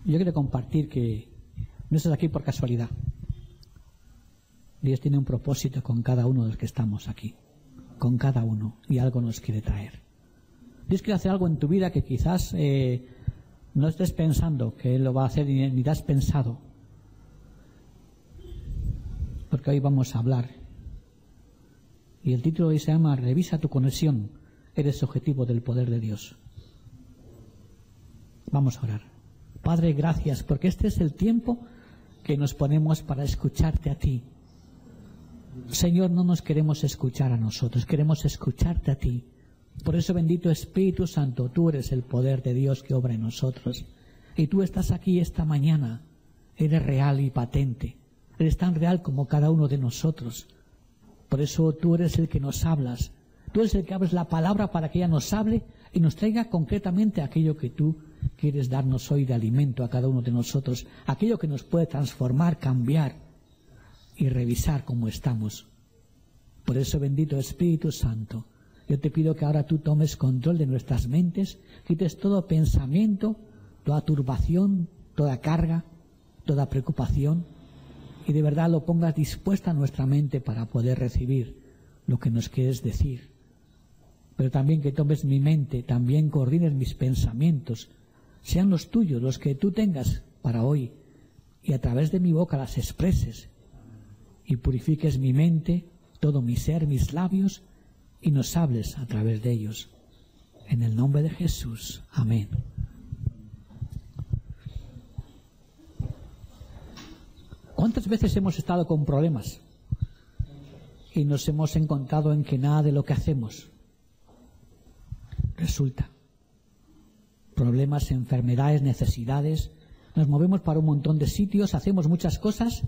Yo quiero compartir que no estás aquí por casualidad. Dios tiene un propósito con cada uno de los que estamos aquí, con cada uno, y algo nos quiere traer. Dios quiere hacer algo en tu vida que quizás no estés pensando que Él lo va a hacer ni te has pensado. Porque hoy vamos a hablar. Y el título hoy se llama Revisa tu conexión. Eres objetivo del poder de Dios. Vamos a orar. Padre, gracias, porque este es el tiempo que nos ponemos para escucharte a ti. Señor, no nos queremos escuchar a nosotros, queremos escucharte a ti. Por eso, bendito Espíritu Santo, tú eres el poder de Dios que obra en nosotros. Y tú estás aquí esta mañana. Eres real y patente. Eres tan real como cada uno de nosotros. Por eso tú eres el que nos hablas. Tú eres el que abres la palabra para que ella nos hable y nos traiga concretamente aquello que tú quieres darnos hoy de alimento a cada uno de nosotros. Aquello que nos puede transformar, cambiar y revisar cómo estamos. Por eso, bendito Espíritu Santo, yo te pido que ahora tú tomes control de nuestras mentes, quites todo pensamiento, toda turbación, toda carga, toda preocupación, y de verdad lo pongas dispuesta a nuestra mente para poder recibir lo que nos quieres decir. Pero también que tomes mi mente, también coordines mis pensamientos, sean los tuyos, los que tú tengas para hoy, y a través de mi boca las expreses, y purifiques mi mente, todo mi ser, mis labios, y nos hables a través de ellos. En el nombre de Jesús. Amén. ¿Cuántas veces hemos estado con problemas y nos hemos encontrado en que nada de lo que hacemos resulta? Problemas, enfermedades, necesidades, nos movemos para un montón de sitios, hacemos muchas cosas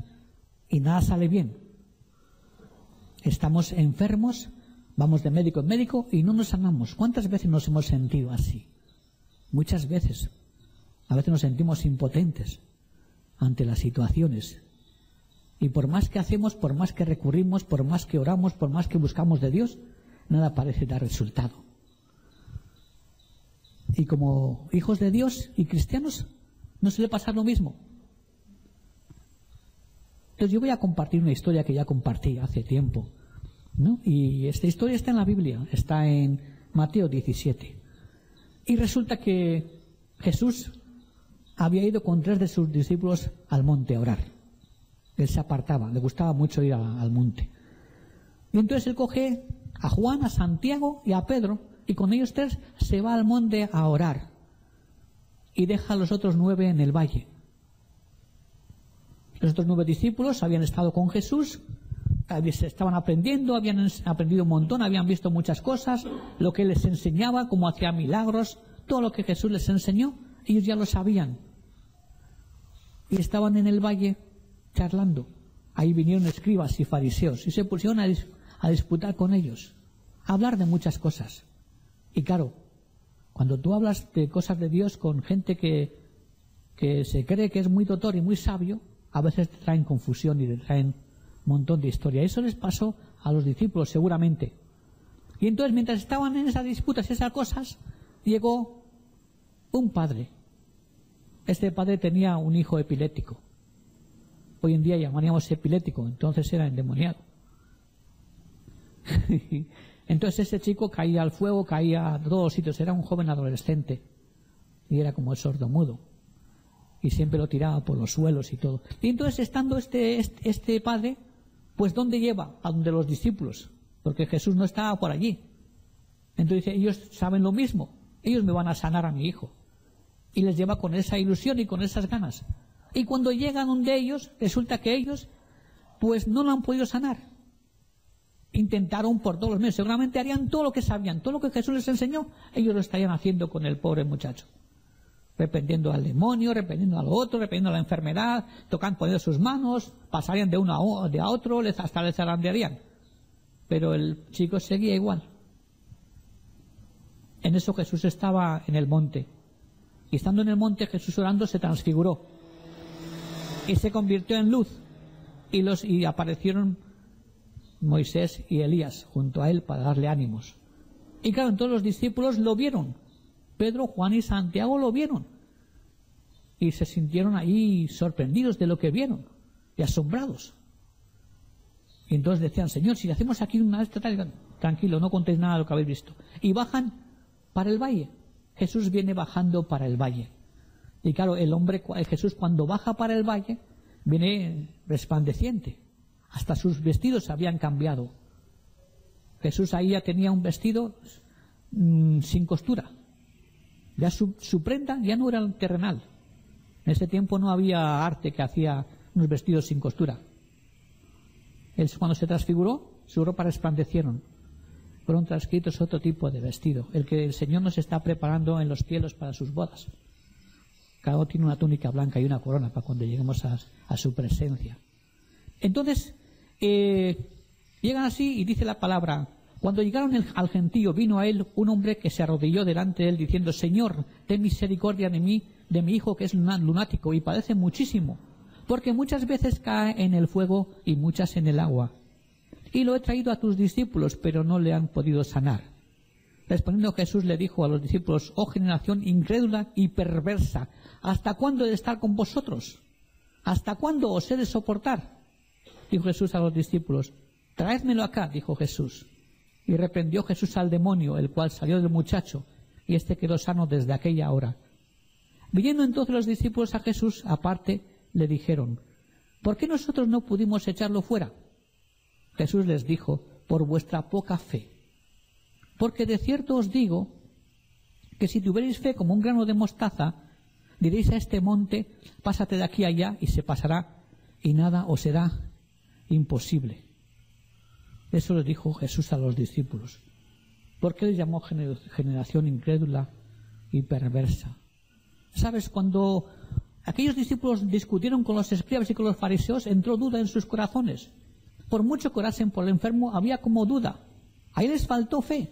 y nada sale bien. Estamos enfermos, vamos de médico en médico y no nos sanamos. ¿Cuántas veces nos hemos sentido así? Muchas veces. A veces nos sentimos impotentes ante las situaciones. Y por más que hacemos, por más que recurrimos, por más que oramos, por más que buscamos de Dios, nada parece dar resultado. Y como hijos de Dios y cristianos, ¿no suele pasar lo mismo? Entonces yo voy a compartir una historia que ya compartí hace tiempo, ¿no? Y esta historia está en la Biblia, está en Mateo 17. Y resulta que Jesús había ido con 3 de sus discípulos al monte a orar. Él se apartaba, le gustaba mucho ir al monte. Y entonces él coge a Juan, a Santiago y a Pedro, y con ellos 3 se va al monte a orar. Y deja a los otros 9 en el valle. Los otros 9 discípulos habían estado con Jesús, estaban aprendiendo, habían aprendido un montón, habían visto muchas cosas, lo que él les enseñaba, cómo hacía milagros, todo lo que Jesús les enseñó, ellos ya lo sabían. Y estaban en el valle charlando. Ahí vinieron escribas y fariseos y se pusieron a disputar con ellos, a hablar de muchas cosas. Y claro, cuando tú hablas de cosas de Dios con gente que se cree que es muy doctor y muy sabio, a veces te traen confusión y te traen un montón de historia. Eso les pasó a los discípulos seguramente. Y entonces, mientras estaban en esas disputas y esas cosas, llegó un padre. Este padre tenía un hijo epiléptico. Hoy en día llamaríamos epiléptico, entonces era endemoniado. Entonces ese chico caía al fuego, caía a todos los sitios, era un joven adolescente y era como el sordomudo y siempre lo tiraba por los suelos y todo. Y entonces, estando este padre, pues ¿dónde lleva? A donde los discípulos, porque Jesús no estaba por allí. Entonces dice, ellos saben lo mismo, ellos me van a sanar a mi hijo. Y les lleva con esa ilusión y con esas ganas. Y cuando llegan donde ellos, resulta que ellos pues no lo han podido sanar. Intentaron por todos los medios, seguramente harían todo lo que sabían, todo lo que Jesús les enseñó, ellos lo estarían haciendo con el pobre muchacho. Reprendiendo al demonio, reprendiendo al otro, reprendiendo a la enfermedad, tocando, poniendo sus manos, pasarían de uno a otro, hasta les zarandearían. Pero el chico seguía igual. En eso Jesús estaba en el monte. Y estando en el monte, Jesús orando se transfiguró. Y se convirtió en luz. Y aparecieron Moisés y Elías junto a él para darle ánimos. Y claro, todos los discípulos lo vieron. Pedro, Juan y Santiago lo vieron. y se sintieron ahí sorprendidos de lo que vieron y asombrados. Y entonces decían, Señor, si hacemos aquí una tal, tranquilo, no contéis nada de lo que habéis visto. Y bajan para el valle. Jesús viene bajando para el valle. Y claro, el Jesús cuando baja para el valle, viene resplandeciente. Hasta sus vestidos habían cambiado. Jesús ahí ya tenía un vestido sin costura. Ya su prenda ya no era terrenal. En ese tiempo no había arte que hacía unos vestidos sin costura. Él cuando se transfiguró, su ropa resplandecieron. Fueron transcritos otro tipo de vestido, el que el Señor nos está preparando en los cielos para sus bodas. Cada uno tiene una túnica blanca y una corona para cuando lleguemos a su presencia. Entonces, llegan así y dice la palabra, cuando llegaron al gentío, vino a él un hombre que se arrodilló delante de él diciendo, Señor, ten misericordia de mí, de mi hijo que es lunático y padece muchísimo, porque muchas veces cae en el fuego y muchas en el agua. Y lo he traído a tus discípulos, pero no le han podido sanar. Respondiendo Jesús le dijo a los discípulos, oh generación incrédula y perversa, ¿hasta cuándo he de estar con vosotros? ¿Hasta cuándo os he de soportar? Dijo Jesús a los discípulos, traédmelo acá, dijo Jesús. Y reprendió Jesús al demonio, el cual salió del muchacho, y éste quedó sano desde aquella hora. Viniendo entonces los discípulos a Jesús, aparte, le dijeron, ¿por qué nosotros no pudimos echarlo fuera? Jesús les dijo, por vuestra poca fe. Porque de cierto os digo que si tuvierais fe como un grano de mostaza, diréis a este monte, pásate de aquí a allá, y se pasará, y nada os será imposible. Eso les dijo Jesús a los discípulos. ¿Por qué les llamó generación incrédula y perversa? ¿Sabes? Cuando aquellos discípulos discutieron con los escribas y con los fariseos, entró duda en sus corazones. Por mucho que orasen por el enfermo, había como duda. Ahí les faltó fe.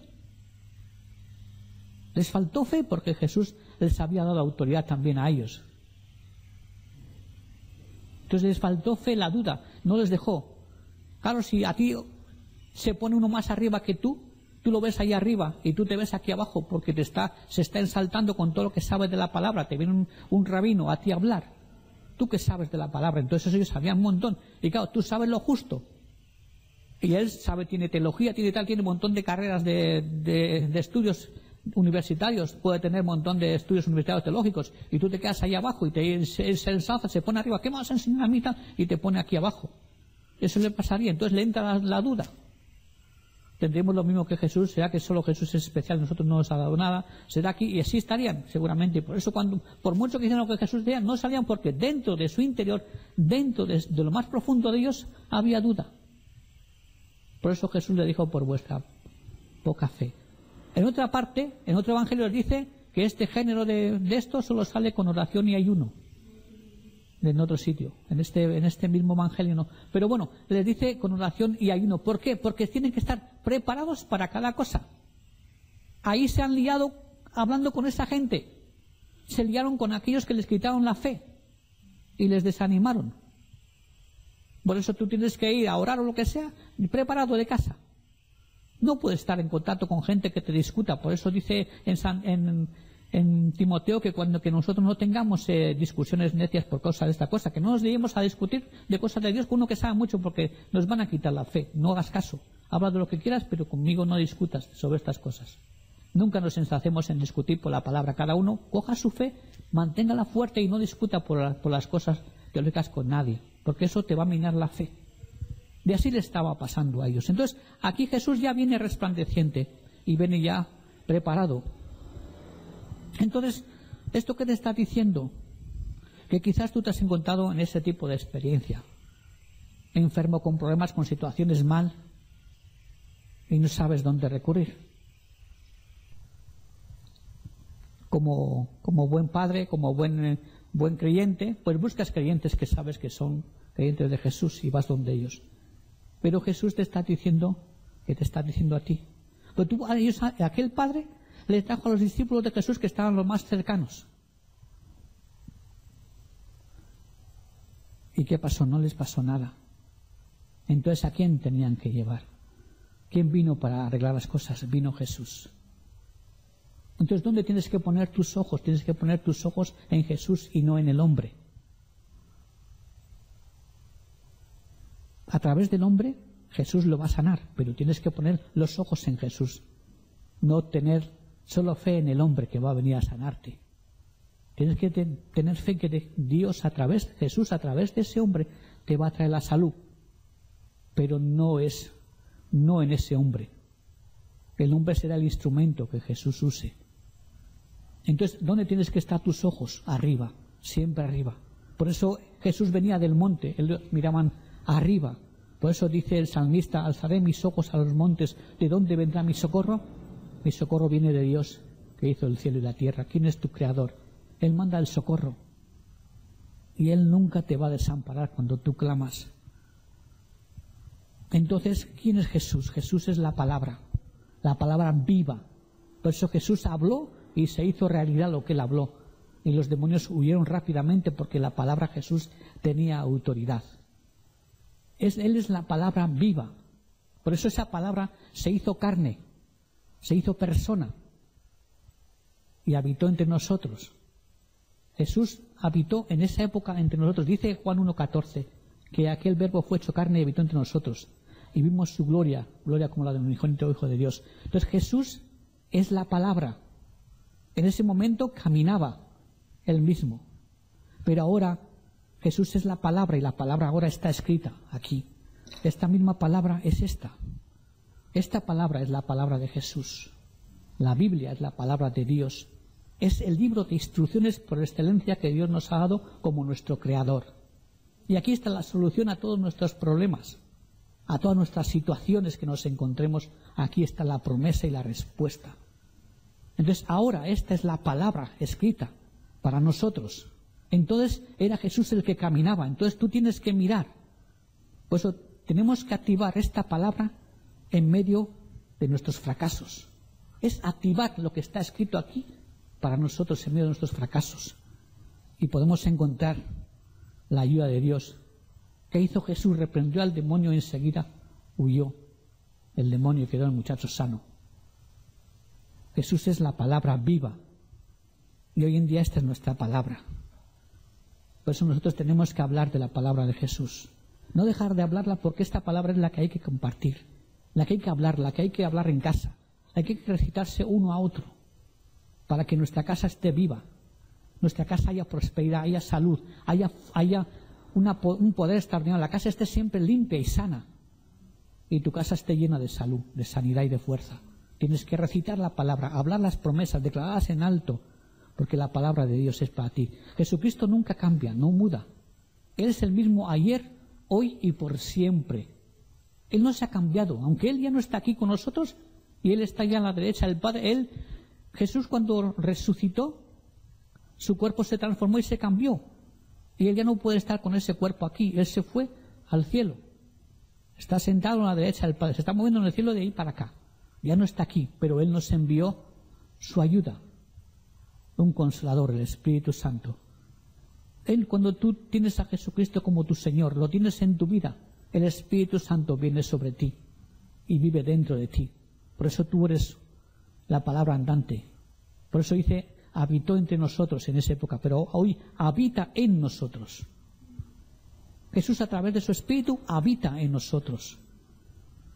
Les faltó fe porque Jesús les había dado autoridad también a ellos. Entonces les faltó fe, la duda, no les dejó. Claro, si a ti se pone uno más arriba que tú lo ves ahí arriba y tú te ves aquí abajo porque se está ensaltando con todo lo que sabes de la palabra. Te viene un rabino a ti a hablar. ¿Tú qué sabes de la palabra? Entonces ellos sabían un montón. Y claro, tú sabes lo justo. Y él sabe, tiene teología, tiene un montón de carreras de estudios universitarios, puede tener un montón de estudios universitarios teológicos, y tú te quedas ahí abajo y él se ensalza, se pone arriba, ¿qué me vas a enseñar a mí? Y te pone aquí abajo. Eso le pasaría, entonces le entra la duda. Tendremos lo mismo que Jesús, será que solo Jesús es especial, nosotros no nos ha dado nada, será aquí, y así estarían, seguramente. Y por eso por mucho que hicieran lo que Jesús decía, no salían porque dentro de su interior, dentro de lo más profundo de ellos, había duda. Por eso Jesús le dijo, por vuestra poca fe. En otra parte, en otro evangelio les dice que este género de esto solo sale con oración y ayuno. En otro sitio, en este mismo evangelio no. Pero bueno, les dice con oración y ayuno. ¿Por qué? Porque tienen que estar preparados para cada cosa. Ahí se han liado hablando con esa gente. Se liaron con aquellos que les quitaron la fe y les desanimaron. Por eso tú tienes que ir a orar o lo que sea, preparado de casa. No puedes estar en contacto con gente que te discuta. Por eso dice en Timoteo que que nosotros no tengamos discusiones necias por causa de esta cosa, que no nos lleguemos a discutir de cosas de Dios con uno que sabe mucho, porque nos van a quitar la fe. No hagas caso. Habla de lo que quieras, pero conmigo no discutas sobre estas cosas. Nunca nos ensalcemos en discutir por la palabra. Cada uno coja su fe, manténgala fuerte y no discuta por las cosas teológicas con nadie, porque eso te va a minar la fe. Y así le estaba pasando a ellos. Entonces, aquí Jesús ya viene resplandeciente y viene ya preparado. Entonces, ¿esto qué te está diciendo? Que quizás tú te has encontrado en ese tipo de experiencia. Enfermo, con problemas, con situaciones mal, y no sabes dónde recurrir. Como buen padre, como buen creyente, pues buscas creyentes que sabes que son creyentes de Jesús y vas donde ellos. Pero Jesús te está diciendo a ti. Pero aquel padre le trajo a los discípulos de Jesús que estaban los más cercanos. ¿Y qué pasó? No les pasó nada. Entonces, ¿a quién tenían que llevar? ¿Quién vino para arreglar las cosas? Vino Jesús. Entonces, ¿dónde tienes que poner tus ojos? Tienes que poner tus ojos en Jesús y no en el hombre. A través del hombre, Jesús lo va a sanar, pero tienes que poner los ojos en Jesús. No tener solo fe en el hombre que va a venir a sanarte. Tienes que tener fe que Dios Jesús a través de ese hombre te va a traer la salud. Pero no en ese hombre. El hombre será el instrumento que Jesús use. Entonces, ¿dónde tienes que estar tus ojos? Arriba, siempre arriba. Por eso Jesús venía del monte, ellos miraban arriba. Por eso dice el salmista, alzaré mis ojos a los montes, ¿de dónde vendrá mi socorro? Mi socorro viene de Dios, que hizo el cielo y la tierra. ¿Quién es tu creador? Él manda el socorro. Y Él nunca te va a desamparar cuando tú clamas. Entonces, ¿quién es Jesús? Jesús es la palabra viva. Por eso Jesús habló y se hizo realidad lo que Él habló. Y los demonios huyeron rápidamente porque la palabra Jesús tenía autoridad. Él es la palabra viva. Por eso esa palabra se hizo carne, se hizo persona y habitó entre nosotros. Jesús habitó en esa época entre nosotros. Dice Juan 1:14 que aquel verbo fue hecho carne y habitó entre nosotros. Y vimos su gloria como la de un unigénito Hijo de Dios. Entonces Jesús es la palabra. En ese momento caminaba Él mismo. Pero ahora Jesús es la palabra y la palabra ahora está escrita aquí. Esta misma palabra es esta. Esta palabra es la palabra de Jesús. La Biblia es la palabra de Dios. Es el libro de instrucciones por excelencia que Dios nos ha dado como nuestro Creador. Y aquí está la solución a todos nuestros problemas, a todas nuestras situaciones que nos encontremos. Aquí está la promesa y la respuesta. Entonces ahora esta es la palabra escrita para nosotros. Entonces era Jesús el que caminaba. Entonces tú tienes que mirar. Por eso tenemos que activar esta palabra en medio de nuestros fracasos. Es activar lo que está escrito aquí para nosotros en medio de nuestros fracasos. Y podemos encontrar la ayuda de Dios. ¿Qué hizo Jesús? Reprendió al demonio y enseguida huyó el demonio y quedó el muchacho sano. Jesús es la palabra viva. Y hoy en día esta es nuestra palabra. Por eso nosotros tenemos que hablar de la palabra de Jesús. No dejar de hablarla porque esta palabra es la que hay que compartir, la que hay que hablar, la que hay que hablar en casa, la que hay que recitarse uno a otro para que nuestra casa esté viva, nuestra casa haya prosperidad, haya salud, haya un poder extraordinario, la casa esté siempre limpia y sana y tu casa esté llena de salud, de sanidad y de fuerza. Tienes que recitar la palabra, hablar las promesas, declararlas en alto, porque la palabra de Dios es para ti. Jesucristo nunca cambia, no muda. Él es el mismo ayer, hoy y por siempre. Él no se ha cambiado, aunque Él ya no está aquí con nosotros y Él está ya a la derecha del Padre. Jesús cuando resucitó, su cuerpo se transformó y se cambió. Y Él ya no puede estar con ese cuerpo aquí, Él se fue al cielo. Está sentado a la derecha del Padre, se está moviendo en el cielo de ahí para acá. Ya no está aquí, pero Él nos envió su ayuda. Un consolador, el Espíritu Santo. Él, cuando tú tienes a Jesucristo como tu Señor, lo tienes en tu vida, el Espíritu Santo viene sobre ti y vive dentro de ti. Por eso tú eres la palabra andante. Por eso dice, habitó entre nosotros en esa época, pero hoy habita en nosotros. Jesús a través de su Espíritu habita en nosotros.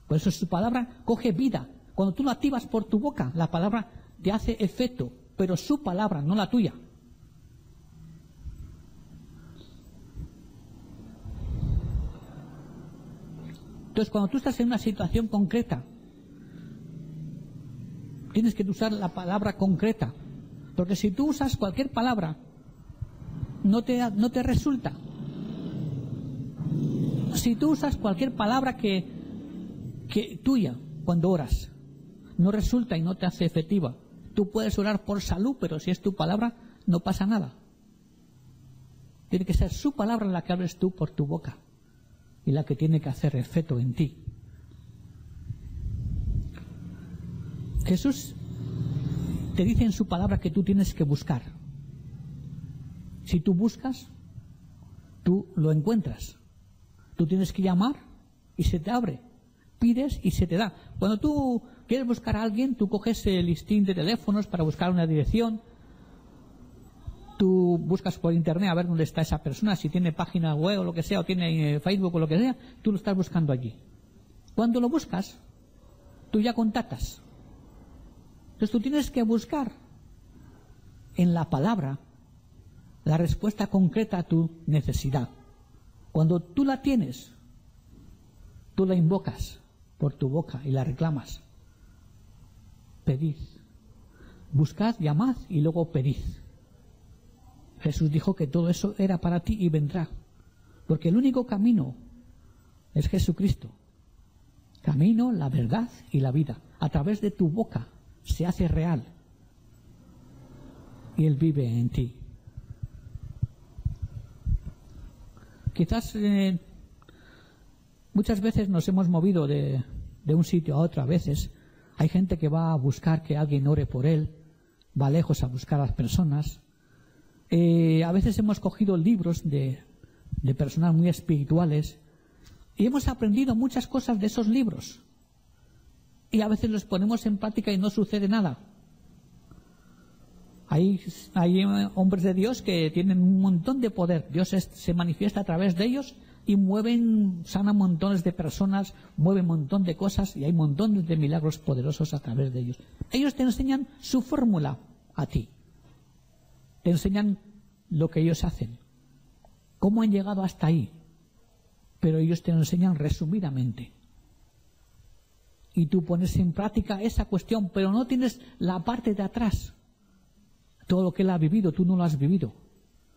Por eso su palabra coge vida. Cuando tú lo activas por tu boca, la palabra te hace efecto, pero su palabra, no la tuya. Entonces, cuando tú estás en una situación concreta, tienes que usar la palabra concreta, porque si tú usas cualquier palabra, no te resulta. Si tú usas cualquier palabra que tuya cuando oras, no resulta y no te hace efectiva. Tú puedes orar por salud, pero si es tu palabra, no pasa nada. Tiene que ser su palabra la que hables tú por tu boca y la que tiene que hacer efecto en ti. Jesús te dice en su palabra que tú tienes que buscar. Si tú buscas, tú lo encuentras. Tú tienes que llamar y se te abre. pides y se te da. Cuando tú quieres buscar a alguien, tú coges el listín de teléfonos para buscar una dirección. Tú buscas por internet a ver dónde está esa persona, si tiene página web o lo que sea, o tiene Facebook o lo que sea, tú lo estás buscando allí. Cuando lo buscas, tú ya contactas. Entonces tú tienes que buscar en la palabra la respuesta concreta a tu necesidad. Cuando tú la tienes, tú la invocas por tu boca y la reclamas. Pedid. Buscad, llamad y luego pedid. Jesús dijo que todo eso era para ti y vendrá. Porque el único camino es Jesucristo. Camino, la verdad y la vida. A través de tu boca se hace real. Y Él vive en ti. Quizás muchas veces nos hemos movido de un sitio a otro. A veces hay gente que va a buscar que alguien ore por él, va lejos a buscar a las personas. A veces hemos cogido libros de personas muy espirituales y hemos aprendido muchas cosas de esos libros. Y a veces los ponemos en práctica y no sucede nada. Hay hombres de Dios que tienen un montón de poder. Dios se manifiesta a través de ellos y sanan montones de personas, mueven un montón de cosas y hay montones de milagros poderosos a través de ellos. Ellos te enseñan su fórmula a ti. Te enseñan lo que ellos hacen, cómo han llegado hasta ahí, pero ellos te lo enseñan resumidamente. Y tú pones en práctica esa cuestión, pero no tienes la parte de atrás. Todo lo que él ha vivido, tú no lo has vivido.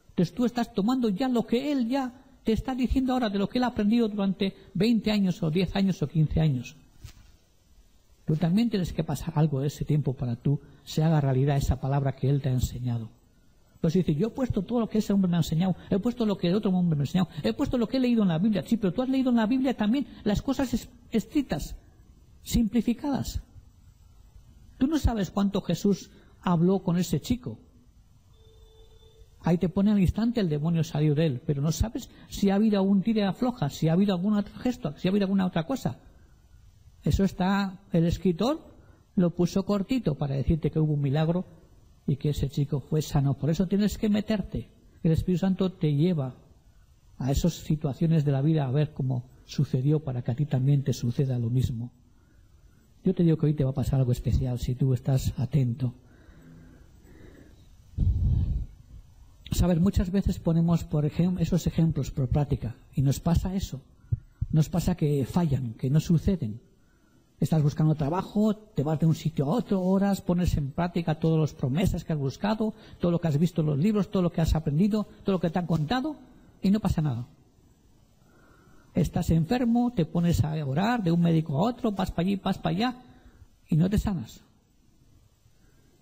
Entonces tú estás tomando ya lo que él ya te está diciendo ahora, de lo que él ha aprendido durante 20 años o 10 años o 15 años. Tú también tienes que pasar algo de ese tiempo para tú se haga realidad esa palabra que él te ha enseñado. Pues dice, yo he puesto todo lo que ese hombre me ha enseñado, he puesto lo que el otro hombre me ha enseñado, he puesto lo que he leído en la Biblia. Sí, pero tú has leído en la Biblia también las cosas escritas, simplificadas. Tú no sabes cuánto Jesús habló con ese chico. Ahí te pone al instante el demonio salió de él, pero no sabes si ha habido algún tira afloja, si ha habido algún otro gesto, si ha habido alguna otra cosa. Eso está, el escritor lo puso cortito para decirte que hubo un milagro y que ese chico fue sano. Por eso tienes que meterte. El Espíritu Santo te lleva a esas situaciones de la vida a ver cómo sucedió para que a ti también te suceda lo mismo. Yo te digo que hoy te va a pasar algo especial si tú estás atento. Sabes, muchas veces ponemos por ejemplo esos ejemplos por práctica y nos pasa eso. Nos pasa que fallan, que no suceden. Estás buscando trabajo, te vas de un sitio a otro, horas, pones en práctica todas las promesas que has buscado, todo lo que has visto en los libros, todo lo que has aprendido, todo lo que te han contado y no pasa nada. Estás enfermo, te pones a orar de un médico a otro, vas para allí, vas para allá y no te sanas.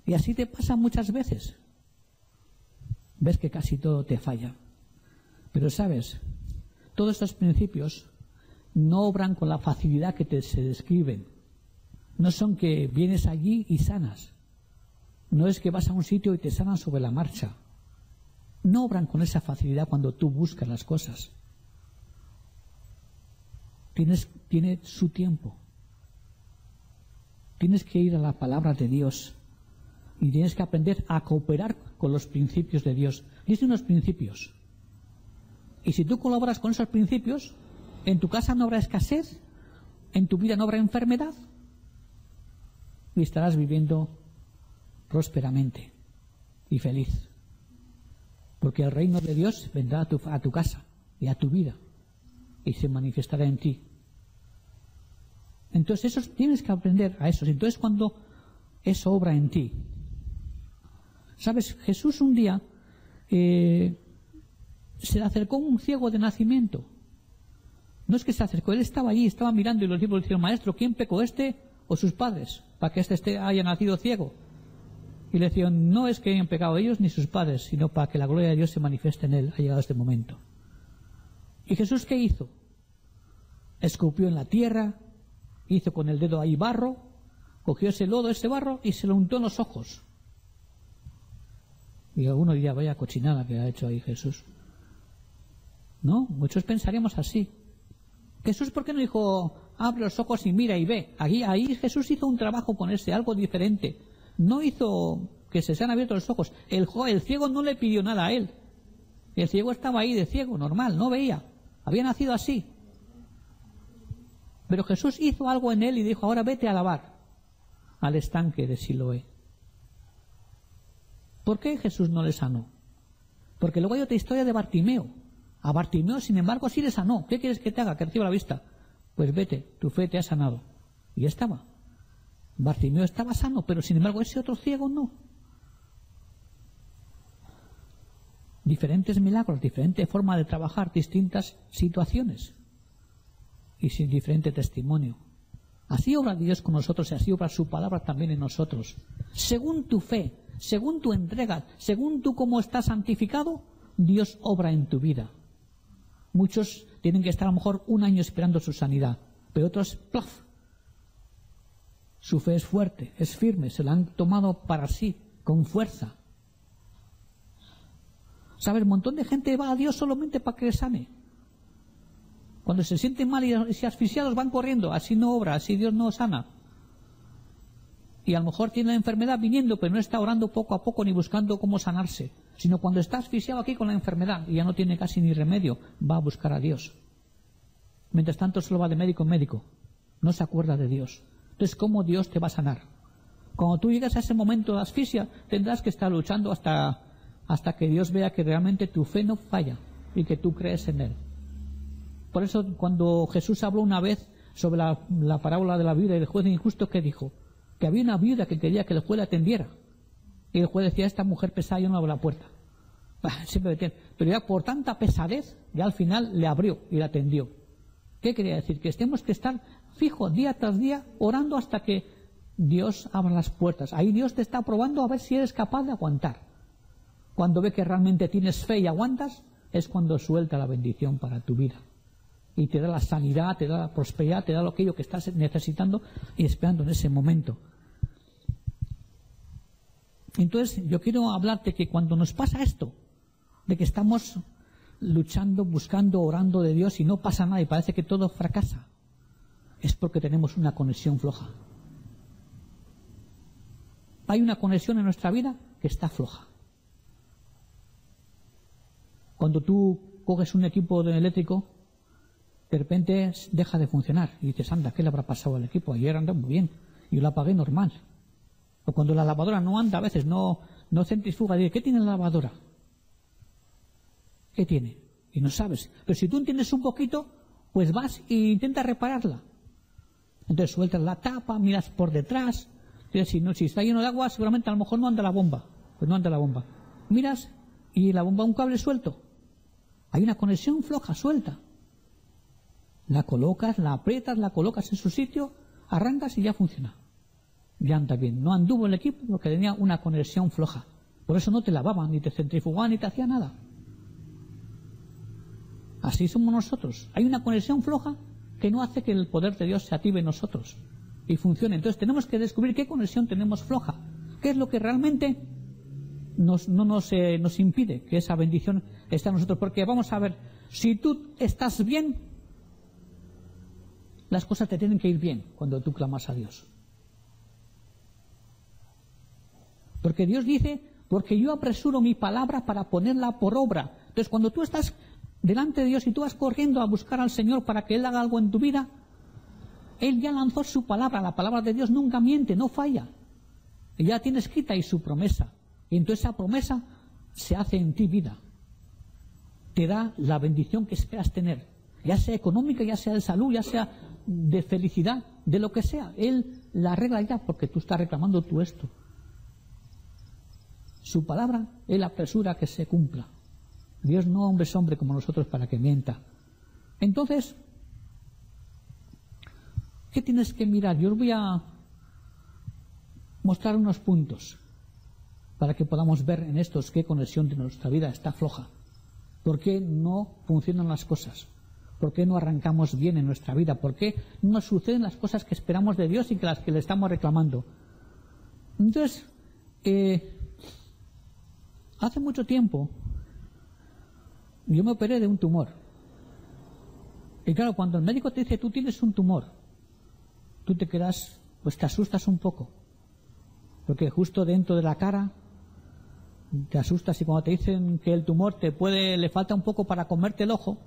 Y así te pasa muchas veces. Ves que casi todo te falla. Pero sabes, todos estos principios no obran con la facilidad que se describen. No son que vienes allí y sanas. No es que vas a un sitio y te sanan sobre la marcha. No obran con esa facilidad cuando tú buscas las cosas. Tiene su tiempo. Tienes que ir a la palabra de Dios y tienes que aprender a cooperar con los principios de Dios. Dice unos principios. Y si tú colaboras con esos principios, en tu casa no habrá escasez, en tu vida no habrá enfermedad y estarás viviendo prósperamente y feliz. Porque el reino de Dios vendrá a tu casa y a tu vida y se manifestará en ti. Entonces tienes que aprender a eso. Entonces cuando eso obra en ti. ¿Sabes? Jesús un día se le acercó un ciego de nacimiento. No es que se acercó, él estaba allí, estaba mirando y los discípulos le dijeron, maestro, ¿quién pecó, este o sus padres, para que este haya nacido ciego? Y le decían, no es que hayan pecado ellos ni sus padres, sino para que la gloria de Dios se manifieste en él, ha llegado este momento. ¿Y Jesús qué hizo? Escupió en la tierra, hizo con el dedo ahí barro, cogió ese lodo, ese barro y se lo untó en los ojos. Y alguno diría, vaya cochinada que ha hecho ahí Jesús. No, muchos pensaríamos así. Jesús, ¿por qué no dijo, abre los ojos y mira y ve. Ahí Jesús hizo un trabajo con algo diferente. No hizo que se sean abiertos los ojos. El ciego no le pidió nada a él. El ciego estaba ahí de ciego, normal, no veía. Había nacido así. Pero Jesús hizo algo en él y dijo, ahora vete a lavar al estanque de Siloé. ¿Por qué Jesús no le sanó? Porque luego hay otra historia de Bartimeo. A Bartimeo, sin embargo, sí le sanó. ¿Qué quieres que te haga? Que reciba la vista. Pues vete, tu fe te ha sanado. Y ya estaba. Bartimeo estaba sano, pero sin embargo ese otro ciego no. Diferentes milagros, diferente forma de trabajar, distintas situaciones y sin diferente testimonio. Así obra Dios con nosotros y así obra su palabra también en nosotros. Según tu fe, según tu entrega, según tú cómo estás santificado, Dios obra en tu vida. Muchos tienen que estar a lo mejor un año esperando su sanidad, pero otros, ¡plaf! Su fe es fuerte, es firme, se la han tomado para sí, con fuerza. ¿Sabes? Un montón de gente va a Dios solamente para que le sane. Cuando se sienten mal y se asfixiados van corriendo. Así no obra, así Dios no sana. Y a lo mejor tiene la enfermedad viniendo, pero no está orando poco a poco ni buscando cómo sanarse. Sino cuando está asfixiado aquí con la enfermedad y ya no tiene casi ni remedio, va a buscar a Dios. Mientras tanto solo va de médico en médico. No se acuerda de Dios. Entonces, ¿cómo Dios te va a sanar? Cuando tú llegas a ese momento de asfixia, tendrás que estar luchando hasta que Dios vea que realmente tu fe no falla y que tú crees en Él. Por eso, cuando Jesús habló una vez sobre la parábola de la viuda y del juez injusto, ¿qué dijo? Que había una viuda que quería que el juez la atendiera. Y el juez decía, esta mujer pesada, yo no abro la puerta. Siempre detiene. Pero ya por tanta pesadez, ya al final le abrió y la atendió. ¿Qué quería decir? Que tenemos que estar fijos día tras día orando hasta que Dios abra las puertas. Ahí Dios te está probando a ver si eres capaz de aguantar. Cuando ve que realmente tienes fe y aguantas, es cuando suelta la bendición para tu vida. Y te da la sanidad, te da la prosperidad, te da aquello que estás necesitando y esperando en ese momento. Entonces, yo quiero hablarte que cuando nos pasa esto, de que estamos luchando, buscando, orando de Dios y no pasa nada y parece que todo fracasa, es porque tenemos una conexión floja. Hay una conexión en nuestra vida que está floja. Cuando tú coges un equipo eléctrico, de repente deja de funcionar y dices, anda, ¿qué le habrá pasado al equipo? Ayer andaba muy bien y yo la apagué normal. O cuando la lavadora no anda, a veces no centrifuga, dices, ¿qué tiene la lavadora? ¿Qué tiene? Y no sabes. Pero si tú entiendes un poquito, pues vas e intentas repararla. Entonces sueltas la tapa, miras por detrás. Si está lleno de agua, seguramente a lo mejor no anda la bomba. Pues no anda la bomba. Miras y la bomba, un cable suelto. Hay una conexión floja, suelta. La colocas, la aprietas, la colocas en su sitio, arrancas y ya funciona. Ya anda bien. No anduvo el equipo porque tenía una conexión floja. Por eso no te lavaban, ni te centrifugaban, ni te hacía nada. Así somos nosotros. Hay una conexión floja que no hace que el poder de Dios se active en nosotros y funcione. Entonces tenemos que descubrir qué conexión tenemos floja. ¿Qué es lo que realmente nos impide que esa bendición esté en nosotros? Porque vamos a ver, si tú estás bien, las cosas te tienen que ir bien cuando tú clamas a Dios. Porque Dios dice, porque yo apresuro mi palabra para ponerla por obra. Entonces cuando tú estás delante de Dios y tú vas corriendo a buscar al Señor para que Él haga algo en tu vida, Él ya lanzó su palabra. La palabra de Dios nunca miente, no falla. Y ya tiene escrita ahí su promesa. Y entonces esa promesa se hace en ti vida. Te da la bendición que esperas tener. Ya sea económica, ya sea de salud, ya sea de felicidad, de lo que sea. Él la arregla ya porque tú estás reclamando tú esto. Su palabra, Él apresura que se cumpla. Dios no es hombre como nosotros para que mienta. Entonces, ¿qué tienes que mirar? Yo os voy a mostrar unos puntos para que podamos ver en estos qué conexión de nuestra vida está floja. ¿Por qué no funcionan las cosas? ¿Por qué no arrancamos bien en nuestra vida? ¿Por qué no nos suceden las cosas que esperamos de Dios y que las que le estamos reclamando? Entonces, hace mucho tiempo yo me operé de un tumor. Y claro, cuando el médico te dice, tú tienes un tumor, tú te quedas, pues te asustas un poco. Porque justo dentro de la cara te asustas, y cuando te dicen que el tumor le falta un poco para comerte el ojo,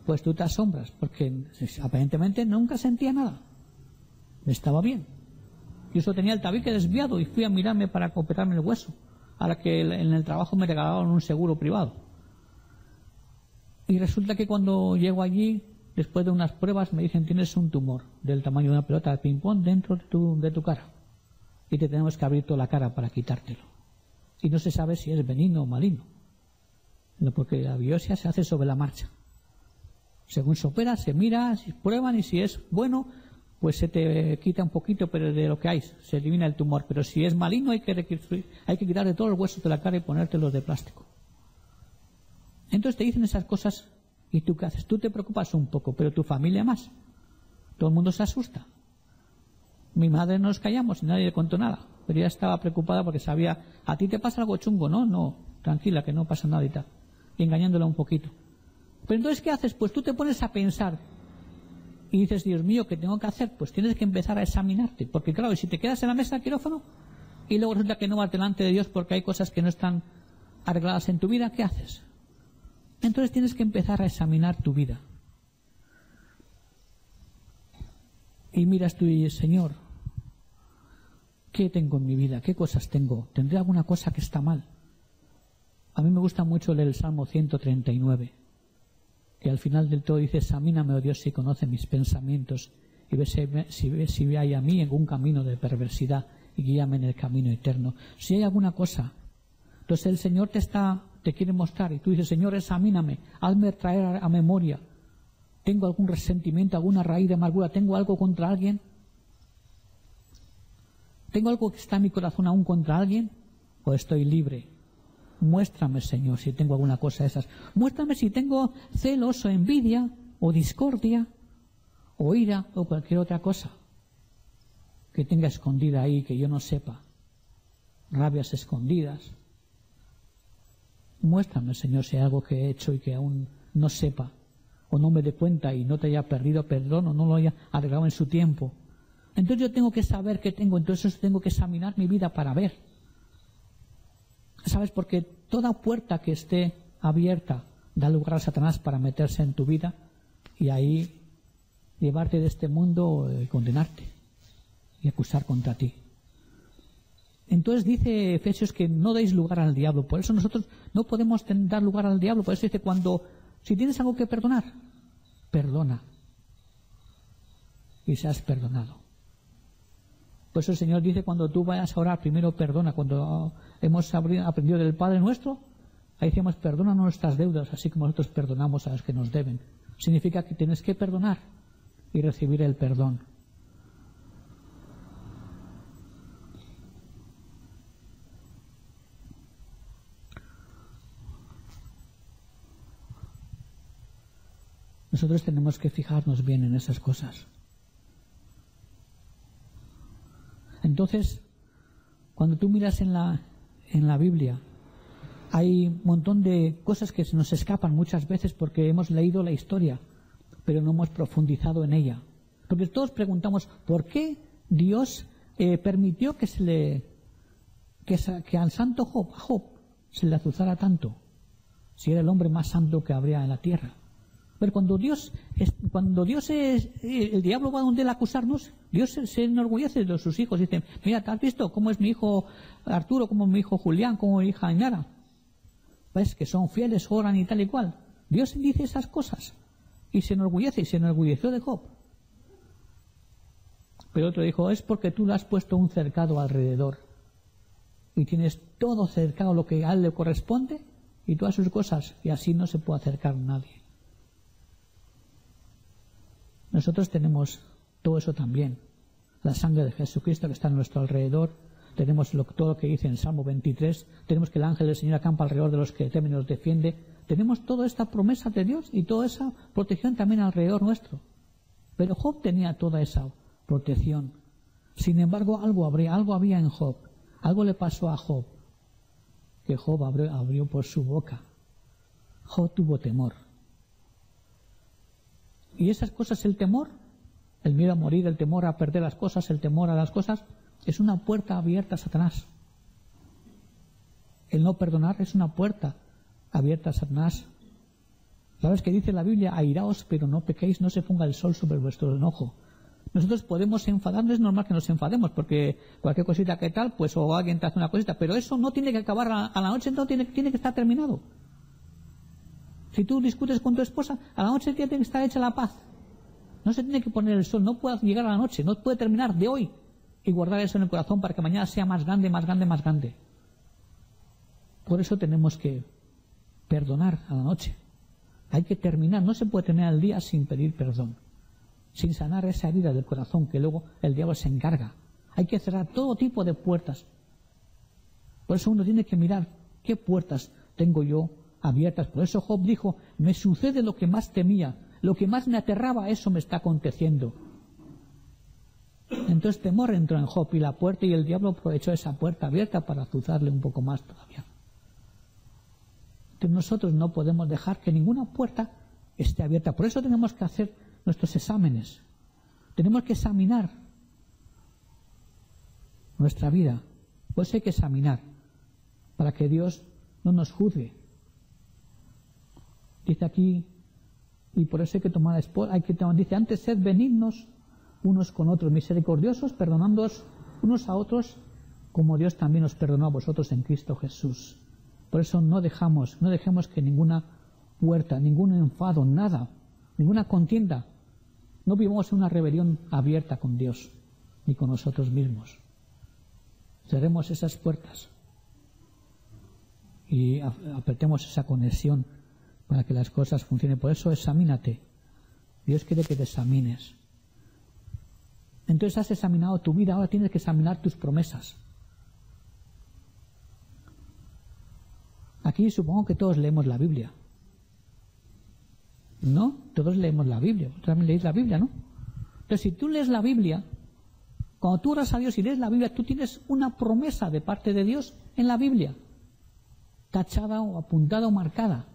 pues tú te asombras, porque aparentemente nunca sentía nada. Estaba bien. Yo solo tenía el tabique desviado y fui a mirarme para operarme el hueso, a la que en el trabajo me regalaron un seguro privado. Y resulta que cuando llego allí, después de unas pruebas, me dicen, tienes un tumor del tamaño de una pelota de ping-pong dentro de tu cara. Y te tenemos que abrir toda la cara para quitártelo. Y no se sabe si es benigno o maligno, porque la biopsia se hace sobre la marcha. Según se opera, se mira, se prueban, y si es bueno, pues se te quita un poquito, pero de lo que hay, se elimina el tumor. Pero si es maligno, hay que quitarle todos los huesos de la cara y ponértelos de plástico. Entonces te dicen esas cosas, ¿y tú qué haces? Tú te preocupas un poco, pero tu familia más. Todo el mundo se asusta. Mi madre nos callamos y nadie le contó nada, pero ella estaba preocupada porque sabía, a ti te pasa algo chungo, ¿no? No, tranquila, que no pasa nada y tal. Y engañándola un poquito. Pero entonces, ¿qué haces? Pues tú te pones a pensar y dices, Dios mío, ¿qué tengo que hacer? Pues tienes que empezar a examinarte, porque claro, si te quedas en la mesa del quirófano y luego resulta que no vas delante de Dios porque hay cosas que no están arregladas en tu vida, ¿qué haces? Entonces tienes que empezar a examinar tu vida. Y miras tú y dices, Señor, ¿qué tengo en mi vida? ¿Qué cosas tengo? ¿Tendré alguna cosa que está mal? A mí me gusta mucho leer el Salmo 139, que al final del todo dice, examíname, oh Dios, si conoce mis pensamientos, y ve si hay a mí algún camino de perversidad, y guíame en el camino eterno. Si hay alguna cosa, entonces el Señor te quiere mostrar, y tú dices, Señor, examíname, hazme traer a memoria. ¿Tengo algún resentimiento, alguna raíz de amargura? ¿Tengo algo contra alguien? ¿Tengo algo que está en mi corazón aún contra alguien? ¿O estoy libre? Muéstrame, Señor, si tengo alguna cosa de esas. Muéstrame si tengo celos o envidia o discordia o ira o cualquier otra cosa que tenga escondida ahí, que yo no sepa. Rabias escondidas. Muéstrame, Señor, si hay algo que he hecho y que aún no sepa, o no me dé cuenta y no te haya perdido perdón o no lo haya arreglado en su tiempo. Entonces yo tengo que saber qué tengo, entonces tengo que examinar mi vida para ver. ¿Sabes? Porque toda puerta que esté abierta da lugar a Satanás para meterse en tu vida y ahí llevarte de este mundo y condenarte y acusar contra ti. Entonces dice Efesios que no deis lugar al diablo. Por eso nosotros no podemos dar lugar al diablo. Por eso dice, si tienes algo que perdonar, perdona y seas perdonado. Por eso el Señor dice, cuando tú vayas a orar, primero perdona. Cuando hemos aprendido del Padre Nuestro, ahí decimos, perdona nuestras deudas, así como nosotros perdonamos a los que nos deben. Significa que tienes que perdonar y recibir el perdón. Nosotros tenemos que fijarnos bien en esas cosas. Entonces, cuando tú miras en la Biblia, hay un montón de cosas que se nos escapan muchas veces porque hemos leído la historia, pero no hemos profundizado en ella. Porque todos preguntamos, ¿por qué Dios permitió que al santo Job se le azuzara tanto? Si era el hombre más santo que habría en la tierra. Pero cuando el diablo va donde él a acusarnos, Dios se enorgullece de sus hijos. Dice, mira, ¿te has visto cómo es mi hijo Arturo, cómo es mi hijo Julián, cómo es mi hija Ainara? ¿Ves? Que son fieles, oran y tal y cual. Dios dice esas cosas y se enorgullece, y se enorgulleció de Job. Pero otro dijo, es porque tú le has puesto un cercado alrededor y tienes todo cercado lo que a él le corresponde y todas sus cosas, y así no se puede acercar nadie. Nosotros tenemos todo eso también. La sangre de Jesucristo que está a nuestro alrededor. Tenemos todo lo que dice en el Salmo 23. Tenemos que el ángel del Señor acampa alrededor de los que temen y los defiende. Tenemos toda esta promesa de Dios y toda esa protección también alrededor nuestro. Pero Job tenía toda esa protección. Sin embargo, algo había en Job. Algo le pasó a Job. Que Job abrió por su boca. Job tuvo temor. Y esas cosas, el temor, el miedo a morir, el temor a perder las cosas, el temor a las cosas, es una puerta abierta a Satanás. El no perdonar es una puerta abierta a Satanás. ¿Sabes qué dice la Biblia? Airaos, pero no pequéis, no se ponga el sol sobre vuestro enojo. Nosotros podemos enfadarnos, es normal que nos enfademos, porque cualquier cosita que tal, pues o alguien te hace una cosita, pero eso no tiene que acabar a la noche, no tiene que estar terminado. Si tú discutes con tu esposa, a la noche tiene que estar hecha la paz. No se tiene que poner el sol, no puede llegar a la noche, no puede terminar de hoy y guardar eso en el corazón para que mañana sea más grande, más grande, más grande. Por eso tenemos que perdonar a la noche. Hay que terminar, no se puede terminar el día sin pedir perdón, sin sanar esa herida del corazón que luego el diablo se encarga. Hay que cerrar todo tipo de puertas. Por eso uno tiene que mirar qué puertas tengo yo abiertas. Por eso Job dijo, me sucede lo que más temía, lo que más me aterraba, eso me está aconteciendo. Entonces temor entró en Job y la puerta, y el diablo aprovechó esa puerta abierta para azuzarle un poco más todavía. Entonces nosotros no podemos dejar que ninguna puerta esté abierta. Por eso tenemos que hacer nuestros exámenes. Tenemos que examinar nuestra vida. Por eso hay que examinar, para que Dios no nos juzgue. Dice aquí, y por eso hay que tomar, dice, antes sed benignos unos con otros, misericordiosos, perdonándoos unos a otros, como Dios también os perdonó a vosotros en Cristo Jesús. Por eso no dejemos que ninguna puerta, ningún enfado, nada, ninguna contienda, no vivamos en una rebelión abierta con Dios, ni con nosotros mismos. Cerremos esas puertas y apretemos esa conexión para que las cosas funcionen. Por eso examínate. Dios quiere que te examines. Entonces has examinado tu vida, ahora tienes que examinar tus promesas. Aquí supongo que todos leemos la Biblia. ¿No? Todos leemos la Biblia. También leéis la Biblia, ¿no? Entonces, si tú lees la Biblia, cuando tú oras a Dios y lees la Biblia, tú tienes una promesa de parte de Dios en la Biblia, tachada o apuntada o marcada.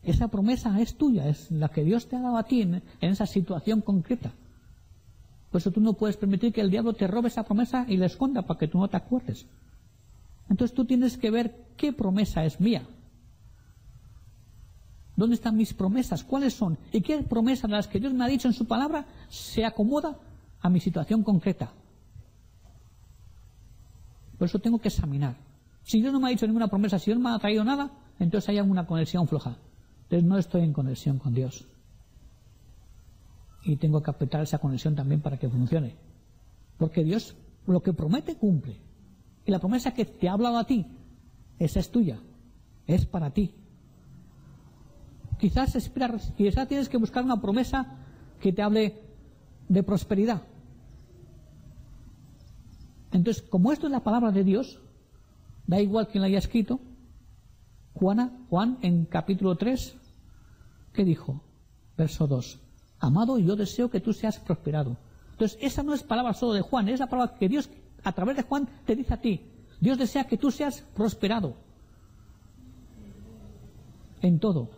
Esa promesa es tuya, es la que Dios te ha dado a ti en esa situación concreta. Por eso tú no puedes permitir que el diablo te robe esa promesa y la esconda para que tú no te acuerdes. Entonces tú tienes que ver qué promesa es mía. ¿Dónde están mis promesas? ¿Cuáles son? ¿Y qué promesa de las que Dios me ha dicho en su palabra se acomoda a mi situación concreta? Por eso tengo que examinar. Si Dios no me ha dicho ninguna promesa, si Dios no me ha traído nada, entonces hay alguna conexión floja. Entonces no estoy en conexión con Dios. Y tengo que apretar esa conexión también para que funcione. Porque Dios lo que promete cumple. Y la promesa que te ha hablado a ti, esa es tuya. Es para ti. Quizás tienes que buscar una promesa que te hable de prosperidad. Entonces, como esto es la palabra de Dios, da igual quién la haya escrito. Juan en capítulo 3, ¿qué dijo? Verso 2. Amado, yo deseo que tú seas prosperado. Entonces, esa no es palabra solo de Juan, es la palabra que Dios, a través de Juan, te dice a ti. Dios desea que tú seas prosperado. En todo.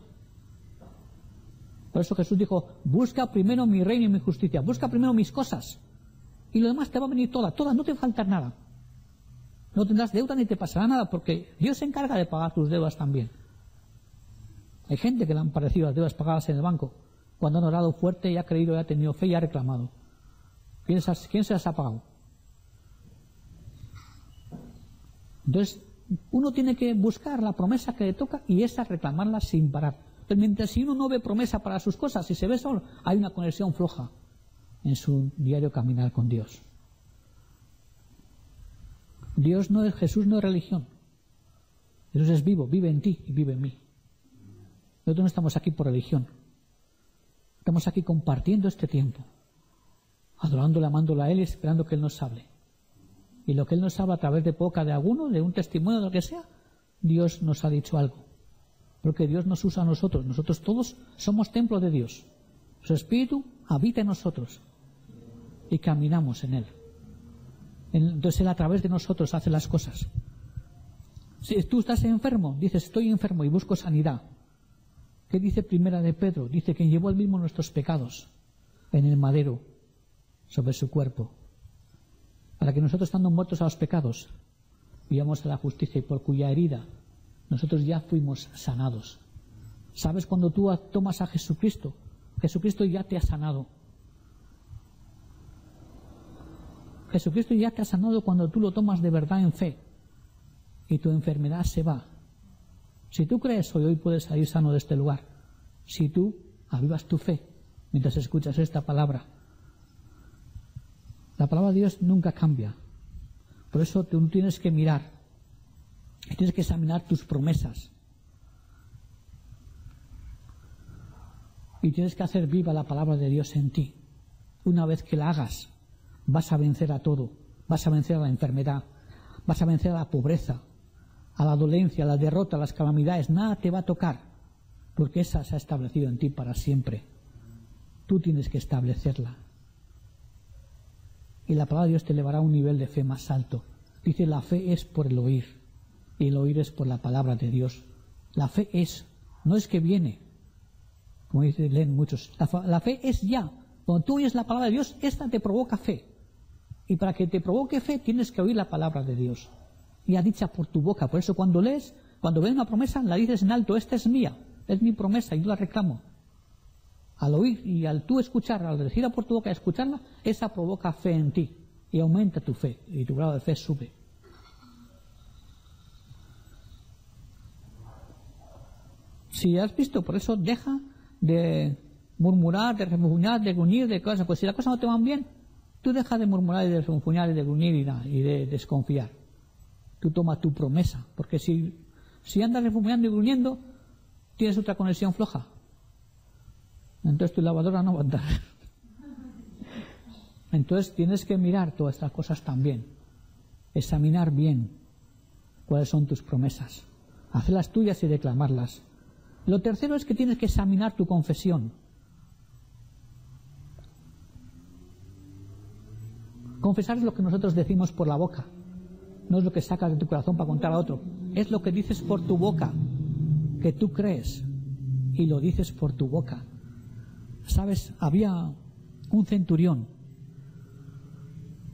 Por eso Jesús dijo, busca primero mi reino y mi justicia, busca primero mis cosas. Y lo demás te va a venir todas, no te va a faltar nada. No tendrás deuda ni te pasará nada, porque Dios se encarga de pagar tus deudas también. Hay gente que le han parecido las deudas pagadas en el banco, cuando han orado fuerte y ha creído y ha tenido fe y ha reclamado. ¿Quién se las ha pagado? Entonces, uno tiene que buscar la promesa que le toca y esa reclamarla sin parar. Pero mientras si uno no ve promesa para sus cosas, si se ve solo, hay una conexión floja en su diario caminar con Dios. Jesús no es religión. Jesús es vivo, vive en ti y vive en mí. Nosotros no estamos aquí por religión. Estamos aquí compartiendo este tiempo, adorándole, amándole a Él y esperando que Él nos hable. Y lo que Él nos habla a través de boca de alguno, de un testimonio, de lo que sea, Dios nos ha dicho algo. Porque Dios nos usa a nosotros. Nosotros todos somos templo de Dios. Su Espíritu habita en nosotros. Y caminamos en Él. Entonces Él a través de nosotros hace las cosas. Si tú estás enfermo, dices estoy enfermo y busco sanidad. ¿Qué dice Primera de Pedro? Dice que llevó él mismo nuestros pecados en el madero sobre su cuerpo, para que nosotros, estando muertos a los pecados, vivamos a la justicia, y por cuya herida nosotros ya fuimos sanados. ¿Sabes? Cuando tú tomas a Jesucristo, Jesucristo ya te ha sanado. Jesucristo ya te ha sanado cuando tú lo tomas de verdad en fe y tu enfermedad se va. Si tú crees hoy puedes salir sano de este lugar. Si tú avivas tu fe mientras escuchas esta palabra. La palabra de Dios nunca cambia. Por eso tú tienes que mirar y tienes que examinar tus promesas. Y tienes que hacer viva la palabra de Dios en ti. Una vez que la hagas, vas a vencer a todo. Vas a vencer a la enfermedad, vas a vencer a la pobreza, a la dolencia, a la derrota, a las calamidades. Nada te va a tocar, porque esa se ha establecido en ti para siempre. Tú tienes que establecerla. Y la palabra de Dios te elevará a un nivel de fe más alto. Dice, la fe es por el oír, y el oír es por la palabra de Dios. La fe es, no es que viene, como leen muchos. La fe es ya. Cuando tú oyes la palabra de Dios, esta te provoca fe. Y para que te provoque fe, tienes que oír la palabra de Dios. Ya dicha por tu boca. Por eso cuando lees, cuando ves una promesa, la dices en alto, esta es mía, es mi promesa y yo la reclamo. Al oír y al tú escuchar, al decirla por tu boca y escucharla, esa provoca fe en ti y aumenta tu fe y tu grado de fe sube. Si has visto, por eso deja de murmurar, de refunfuñar, de gruñir, de cosas. Pues si las cosas no te van bien, tú deja de murmurar y de refunfuñar y de gruñir y de desconfiar. Tú toma tu promesa, porque si andas refunfuñando y gruñendo, tienes otra conexión floja. Entonces tu lavadora no va a andar. Entonces tienes que mirar todas estas cosas también. Examinar bien cuáles son tus promesas. Hacerlas tuyas y declamarlas. Lo tercero es que tienes que examinar tu confesión. Confesar es lo que nosotros decimos por la boca. No es lo que sacas de tu corazón para contar a otro. Es lo que dices por tu boca, que tú crees y lo dices por tu boca. ¿Sabes? Había un centurión.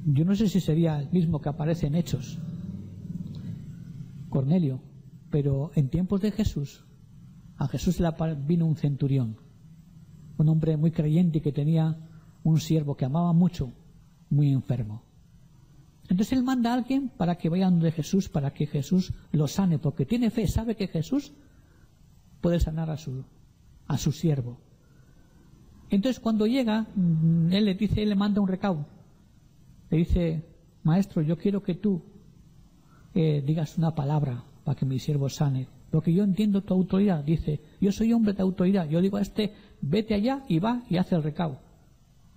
Yo no sé si sería el mismo que aparece en Hechos, Cornelio, pero en tiempos de Jesús, a Jesús le vino un centurión, un hombre muy creyente y que tenía un siervo que amaba mucho, muy enfermo. Entonces él manda a alguien para que vaya donde Jesús, para que Jesús lo sane, porque tiene fe, sabe que Jesús puede sanar a su siervo. Entonces cuando llega, él le manda un recado. Le dice, maestro, yo quiero que tú digas una palabra para que mi siervo sane, porque yo entiendo tu autoridad. Dice, yo soy hombre de autoridad, yo digo a vete allá y va y hace el recado.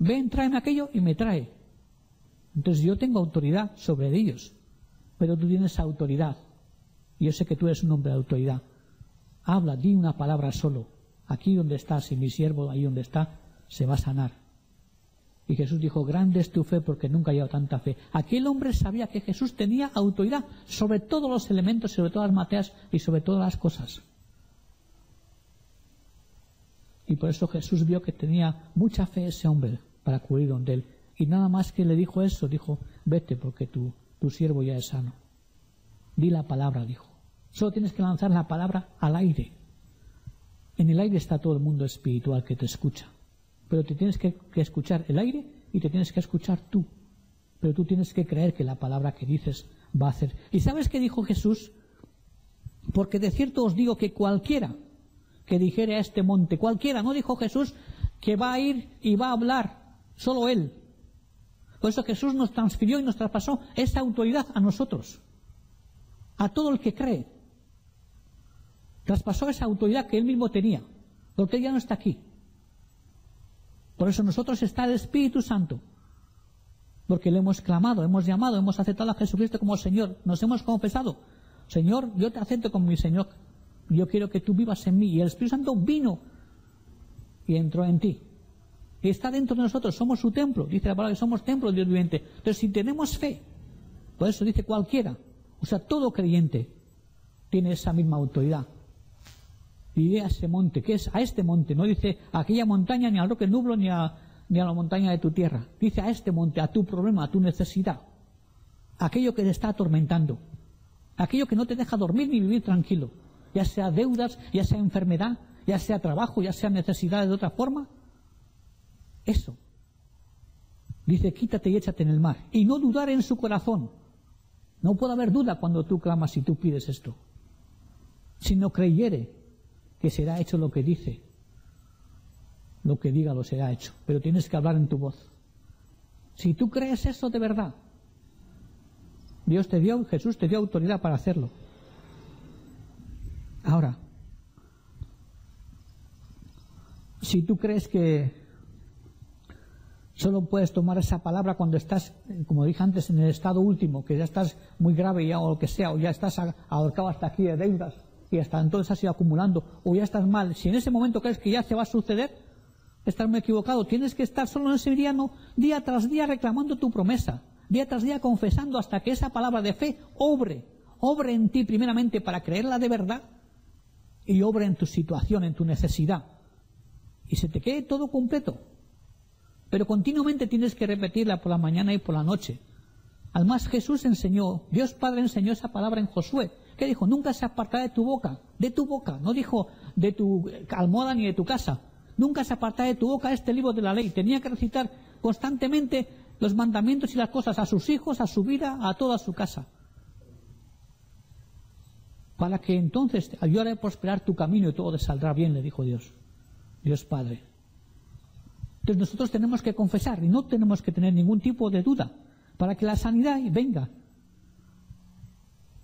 Ven, tráeme aquello y me trae. Entonces yo tengo autoridad sobre ellos, pero tú tienes autoridad. Y yo sé que tú eres un hombre de autoridad. Habla, di una palabra solo. Aquí donde estás, y mi siervo ahí donde está, se va a sanar. Y Jesús dijo, grande es tu fe porque nunca he hallado tanta fe. Aquel hombre sabía que Jesús tenía autoridad sobre todos los elementos, sobre todas las materias y sobre todas las cosas. Y por eso Jesús vio que tenía mucha fe ese hombre para acudir donde él. Y nada más que le dijo eso, dijo, vete porque tu siervo ya es sano. Di la palabra, dijo. Solo tienes que lanzar la palabra al aire. En el aire está todo el mundo espiritual que te escucha. Pero te tienes que escuchar el aire y te tienes que escuchar tú. Pero tú tienes que creer que la palabra que dices va a hacer. ¿Y sabes qué dijo Jesús? Porque de cierto os digo que cualquiera que dijere a este monte, cualquiera, no dijo Jesús que va a ir y va a hablar, solo Él. Por eso Jesús nos transfirió y nos traspasó esa autoridad a nosotros, a todo el que cree. Traspasó esa autoridad que Él mismo tenía, porque Él ya no está aquí. Por eso nosotros está el Espíritu Santo, porque le hemos clamado, hemos llamado, hemos aceptado a Jesucristo como Señor, nos hemos confesado, Señor, yo te acepto como mi Señor, yo quiero que tú vivas en mí. Y el Espíritu Santo vino y entró en ti. Y está dentro de nosotros, somos su templo, dice la palabra que somos templo de Dios viviente. Entonces si tenemos fe, por eso dice cualquiera, o sea, todo creyente tiene esa misma autoridad. Diré a ese monte, ¿qué es? A este monte, no dice a aquella montaña, ni al roque nublo, ni a la montaña de tu tierra. Dice a este monte, a tu problema, a tu necesidad, aquello que te está atormentando, aquello que no te deja dormir ni vivir tranquilo, ya sea deudas, ya sea enfermedad, ya sea trabajo, ya sea necesidades de otra forma. Eso. Dice, quítate y échate en el mar. Y no dudar en su corazón. No puede haber duda cuando tú clamas y tú pides esto. Si no creyere que será hecho lo que dice, lo que diga lo será hecho. Pero tienes que hablar en tu voz. Si tú crees eso de verdad, Dios te dio, Jesús te dio autoridad para hacerlo. Ahora, si tú crees que solo puedes tomar esa palabra cuando estás, como dije antes, en el estado último, que ya estás muy grave ya o lo que sea, o ya estás ahorcado hasta aquí de deudas y hasta entonces has ido acumulando, o ya estás mal, si en ese momento crees que ya te va a suceder, estás muy equivocado. Tienes que estar solo en ese día tras día reclamando tu promesa, día tras día confesando hasta que esa palabra de fe obre en ti primeramente para creerla de verdad y obre en tu situación, en tu necesidad, y se te quede todo completo. Pero continuamente tienes que repetirla por la mañana y por la noche. Además Jesús enseñó, Dios Padre enseñó esa palabra en Josué. ¿Qué dijo? Nunca se apartará de tu boca, no dijo de tu almohada ni de tu casa. Nunca se apartará de tu boca este libro de la ley. Tenía que recitar constantemente los mandamientos y las cosas a sus hijos, a su vida, a toda su casa. Para que entonces ayudara a prosperar tu camino y todo te saldrá bien, le dijo Dios. Dios Padre. Entonces nosotros tenemos que confesar y no tenemos que tener ningún tipo de duda para que la sanidad venga.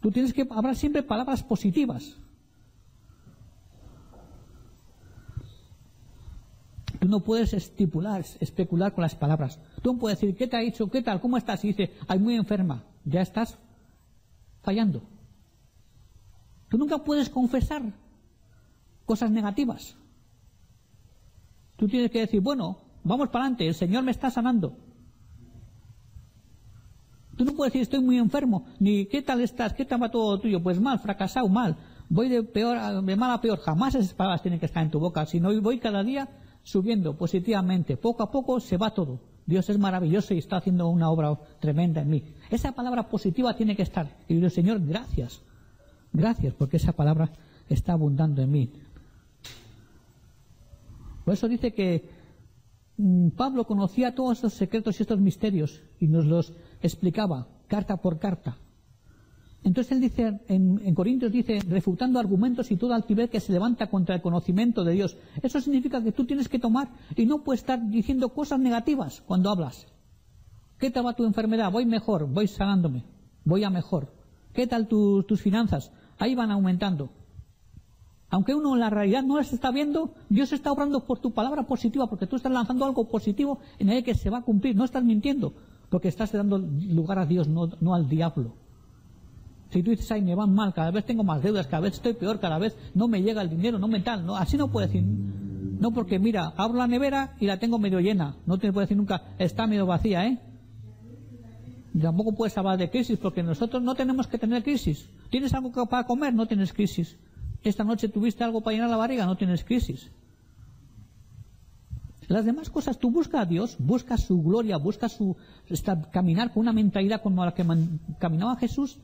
Tú tienes que hablar siempre palabras positivas. Tú no puedes especular con las palabras. Tú no puedes decir, ¿qué te ha dicho? ¿Qué tal? ¿Cómo estás? Y dice, ay, muy enferma. Ya estás fallando. Tú nunca puedes confesar cosas negativas. Tú tienes que decir, bueno, vamos para adelante, el Señor me está sanando. Tú no puedes decir, estoy muy enfermo, ni ¿qué tal estás? ¿Qué tal va todo tuyo? Pues mal, fracasado, mal. Voy de mal a peor. Jamás esas palabras tienen que estar en tu boca, sino voy cada día subiendo positivamente. Poco a poco se va todo. Dios es maravilloso y está haciendo una obra tremenda en mí. Esa palabra positiva tiene que estar. Y digo, Señor, gracias. Gracias, porque esa palabra está abundando en mí. Por eso dice que Pablo conocía todos estos secretos y estos misterios y nos los explicaba carta por carta. Entonces él dice, en Corintios dice, refutando argumentos y toda altivez que se levanta contra el conocimiento de Dios. Eso significa que tú tienes que tomar y no puedes estar diciendo cosas negativas cuando hablas. ¿Qué tal va tu enfermedad? Voy mejor, voy sanándome, voy a mejor. ¿Qué tal tus finanzas? Ahí van aumentando. Aunque uno en la realidad no las está viendo, Dios está obrando por tu palabra positiva, porque tú estás lanzando algo positivo en el que se va a cumplir. No estás mintiendo, porque estás dando lugar a Dios, no al diablo. Si tú dices, ay, me van mal, cada vez tengo más deudas, cada vez estoy peor, cada vez no me llega el dinero, no me tal, no, así no puedes decir. No, porque mira, abro la nevera y la tengo medio llena. No te puedes decir nunca, está medio vacía, ¿eh? Y tampoco puedes hablar de crisis, porque nosotros no tenemos que tener crisis. ¿Tienes algo para comer? No tienes crisis. Esta noche tuviste algo para llenar la barriga, no tienes crisis. Las demás cosas, tú buscas a Dios, buscas su gloria, buscas caminar con una mentalidad como la que caminaba Jesús,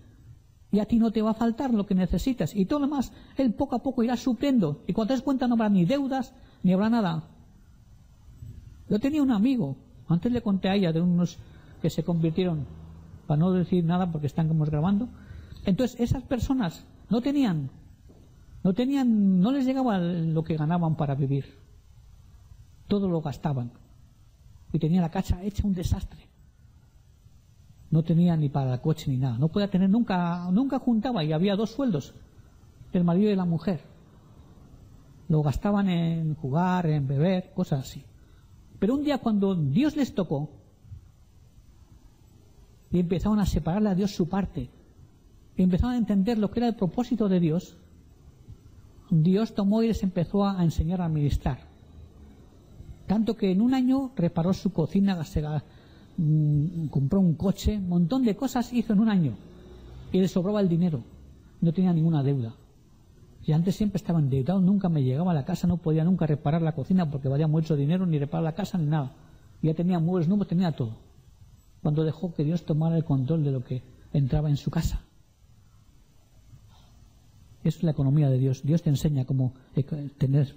y a ti no te va a faltar lo que necesitas. Y todo lo demás, Él poco a poco irá supliendo. Y cuando te des cuenta no habrá ni deudas, ni habrá nada. Yo tenía un amigo, antes le conté a ella de unos que se convirtieron, para no decir nada porque estamos grabando. Entonces esas personas no les llegaba lo que ganaban para vivir. Todo lo gastaban. Y tenía la casa hecha un desastre. No tenía ni para el coche ni nada. No podía tener nunca juntaba, y había 2 sueldos, el marido y la mujer. Lo gastaban en jugar, en beber, cosas así. Pero un día cuando Dios les tocó, y empezaron a separarle a Dios su parte, y empezaron a entender lo que era el propósito de Dios, Dios tomó y les empezó a enseñar a administrar. Tanto que en un año reparó su cocina, compró un coche, un montón de cosas hizo en un año. Y le sobraba el dinero. No tenía ninguna deuda. Y antes siempre estaba endeudado, nunca me llegaba a la casa, no podía nunca reparar la cocina porque valía mucho dinero, ni reparar la casa, ni nada. Ya tenía muebles nuevos, tenía todo. Cuando dejó que Dios tomara el control de lo que entraba en su casa. Eso es la economía de Dios. Dios te enseña cómo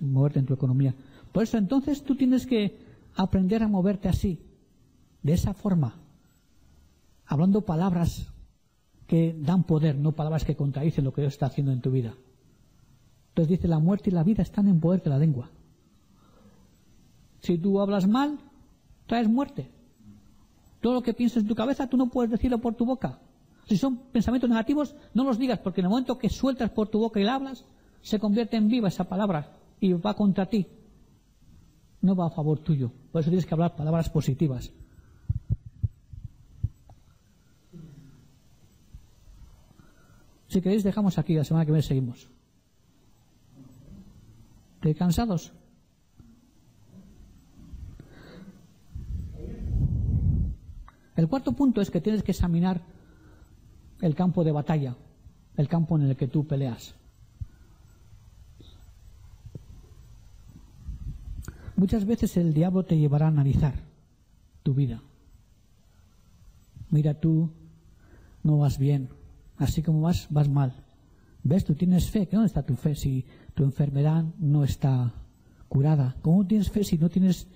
moverte en tu economía. Por eso entonces tú tienes que aprender a moverte así, de esa forma, hablando palabras que dan poder, no palabras que contradicen lo que Dios está haciendo en tu vida. Entonces dice, la muerte y la vida están en poder de la lengua. Si tú hablas mal, traes muerte. Todo lo que piensas en tu cabeza, tú no puedes decirlo por tu boca. Si son pensamientos negativos, no los digas, porque en el momento que sueltas por tu boca y la hablas, se convierte en viva esa palabra y va contra ti. No va a favor tuyo. Por eso tienes que hablar palabras positivas. Si queréis, dejamos aquí, la semana que viene seguimos. ¿Estáis cansados? El cuarto punto es que tienes que examinar el campo de batalla, el campo en el que tú peleas. Muchas veces el diablo te llevará a analizar tu vida. Mira, tú no vas bien, así como vas mal. ¿Ves? Tú tienes fe. ¿Dónde está tu fe si tu enfermedad no está curada? ¿Cómo tienes fe si no tienes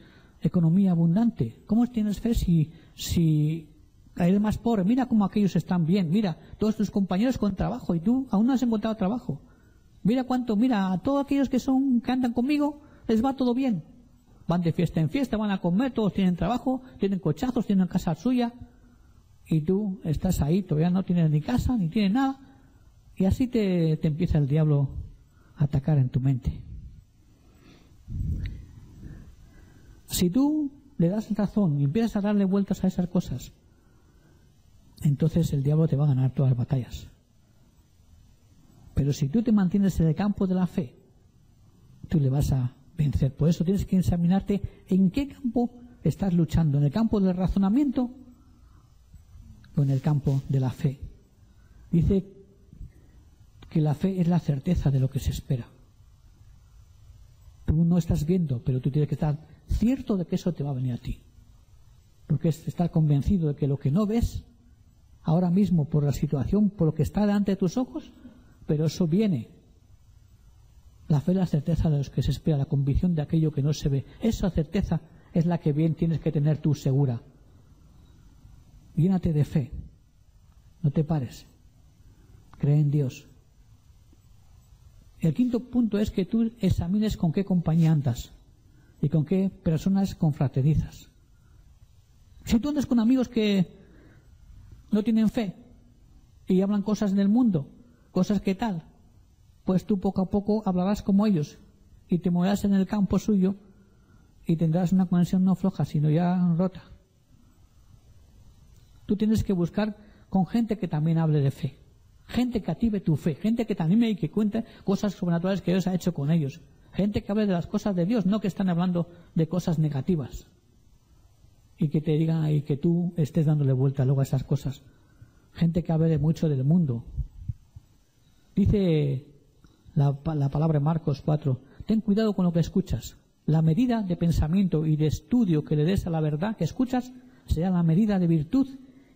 economía abundante? ¿Cómo tienes fe si eres más pobre? Mira cómo aquellos están bien. Mira, todos tus compañeros con trabajo y tú aún no has encontrado trabajo. Mira a todos aquellos que andan conmigo, les va todo bien. Van de fiesta en fiesta, van a comer, todos tienen trabajo, tienen cochazos, tienen casa suya. Y tú estás ahí, todavía no tienes ni casa, ni tienes nada. Y así te empieza el diablo a atacar en tu mente. Si tú le das razón y empiezas a darle vueltas a esas cosas, entonces el diablo te va a ganar todas las batallas. Pero si tú te mantienes en el campo de la fe, tú le vas a vencer. Por eso tienes que examinarte en qué campo estás luchando, en el campo del razonamiento o en el campo de la fe. Dice que la fe es la certeza de lo que se espera. Tú no estás viendo, pero tú tienes que estar cierto de que eso te va a venir a ti. Porque es estar convencido de que lo que no ves ahora mismo por la situación, por lo que está delante de tus ojos, pero eso viene. La fe es la certeza de lo que se espera, la convicción de aquello que no se ve. Esa certeza es la que bien tienes que tener tú segura. Llénate de fe. No te pares. Cree en Dios. El quinto punto es que tú examines con qué compañía andas y con qué personas confraternizas. Si tú andas con amigos que no tienen fe y hablan cosas del mundo, cosas que tal, pues tú poco a poco hablarás como ellos y te moverás en el campo suyo y tendrás una conexión no floja, sino ya rota. Tú tienes que buscar con gente que también hable de fe, gente que active tu fe, gente que te anime y que cuente cosas sobrenaturales que Dios ha hecho con ellos, gente que hable de las cosas de Dios, no que están hablando de cosas negativas y que te digan y que tú estés dándole vuelta luego a esas cosas. Gente que hable de mucho del mundo. Dice la palabra en Marcos 4, ten cuidado con lo que escuchas. La medida de pensamiento y de estudio que le des a la verdad que escuchas será la medida de virtud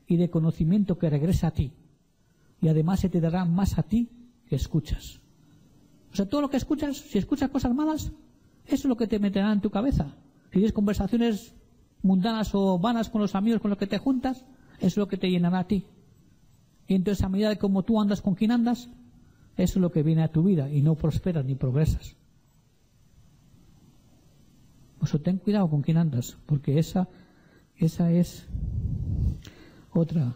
y de conocimiento que regresa a ti. Y además se te dará más a ti que escuchas. O sea, todo lo que escuchas, si escuchas cosas malas, eso es lo que te meterá en tu cabeza. Si tienes conversaciones mundanas o vanas con los amigos con los que te juntas, eso es lo que te llenará a ti. Y entonces a medida de cómo tú andas con quien andas, eso es lo que viene a tu vida y no prosperas ni progresas. O sea, ten cuidado con quién andas, porque esa es otra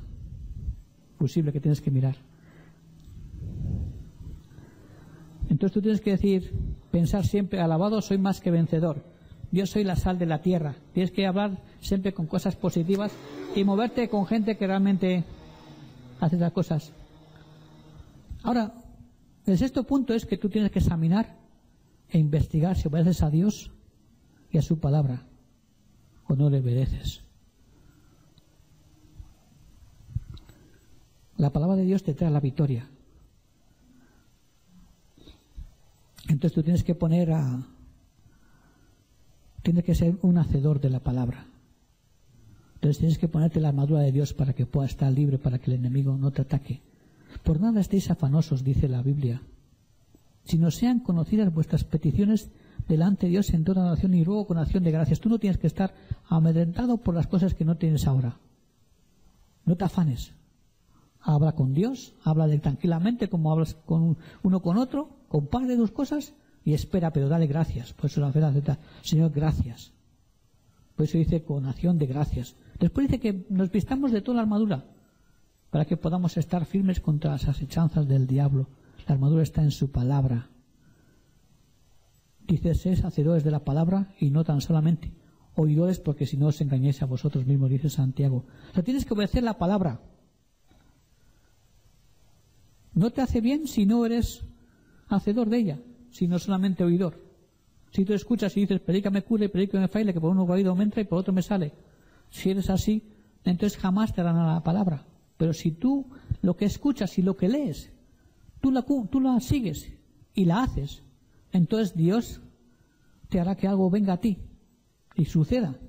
fusible que tienes que mirar. Entonces tú tienes que pensar siempre, alabado soy más que vencedor. Yo soy la sal de la tierra. Tienes que hablar siempre con cosas positivas y moverte con gente que realmente hace las cosas. Ahora, el sexto punto es que tú tienes que examinar e investigar si obedeces a Dios y a su palabra o no le obedeces. La palabra de Dios te trae la victoria. Entonces tú tienes que tienes que ser un hacedor de la palabra. Entonces tienes que ponerte la armadura de Dios para que puedas estar libre, para que el enemigo no te ataque. Por nada estéis afanosos, dice la Biblia, sino sean conocidas vuestras peticiones delante de Dios en toda oración y ruego con acción de gracias. Tú no tienes que estar amedrentado por las cosas que no tienes ahora. No te afanes. Habla con Dios, habla tranquilamente como hablas con uno con otro, comparte tus cosas y espera, pero dale gracias. Por eso la fe acepta, Señor, gracias. Por eso dice con acción de gracias. Después dice que nos vistamos de toda la armadura para que podamos estar firmes contra las asechanzas del diablo. La armadura está en su palabra. Dice, sed hacedores de la palabra y no tan solamente oidores, porque si no os engañéis a vosotros mismos, dice Santiago. O sea, tienes que obedecer la palabra. No te hace bien si no eres hacedor de ella, sino solamente oidor. Si tú escuchas y dices, predícame cura y predícame faile, que por uno oído me entra y por otro me sale. Si eres así, entonces jamás te harán a la palabra. Pero si tú lo que escuchas y lo que lees, tú la sigues y la haces, entonces Dios te hará que algo venga a ti y suceda.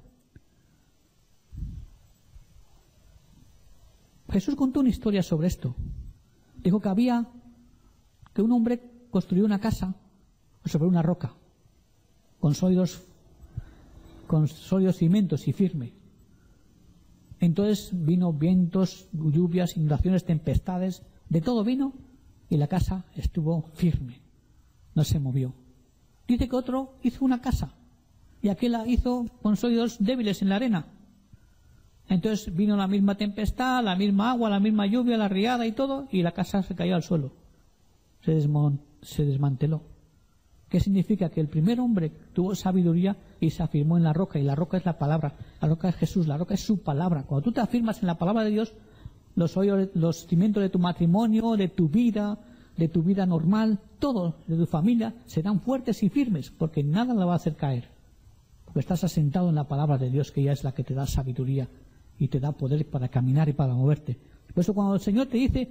Jesús contó una historia sobre esto. Dijo que un hombre construyó una casa sobre una roca, con sólidos cimientos y firme. Entonces vino vientos, lluvias, inundaciones, tempestades, de todo vino y la casa estuvo firme, no se movió. Dice que otro hizo una casa y aquel la hizo con sólidos débiles en la arena. Entonces vino la misma tempestad, la misma agua, la misma lluvia, la riada y todo, y la casa se cayó al suelo, se desmanteló. ¿Qué significa? Que el primer hombre tuvo sabiduría y se afirmó en la roca, y la roca es la palabra, la roca es Jesús, la roca es su palabra. Cuando tú te afirmas en la palabra de Dios, los cimientos de tu matrimonio, de tu vida normal, todo de tu familia, serán fuertes y firmes, porque nada la va a hacer caer. Porque estás asentado en la palabra de Dios, que ella es la que te da sabiduría y te da poder para caminar y para moverte. Por eso cuando el Señor te dice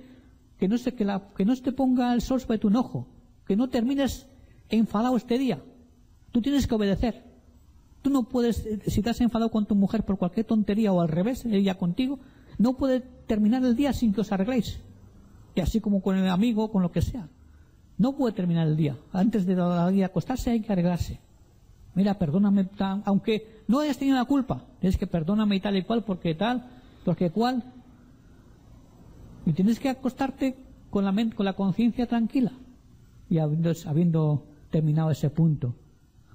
que no se te ponga el sol sobre tu enojo, que no termines enfadado este día, tú tienes que obedecer. Tú no puedes, si te has enfadado con tu mujer por cualquier tontería o al revés, ella contigo, no puede terminar el día sin que os arregléis. Y así como con el amigo, con lo que sea. No puede terminar el día. Antes de acostarse hay que arreglarse. Mira, perdóname, aunque no hayas tenido la culpa, tienes que perdóname y tal, porque cual. Y tienes que acostarte con la conciencia tranquila y habiendo terminado ese punto.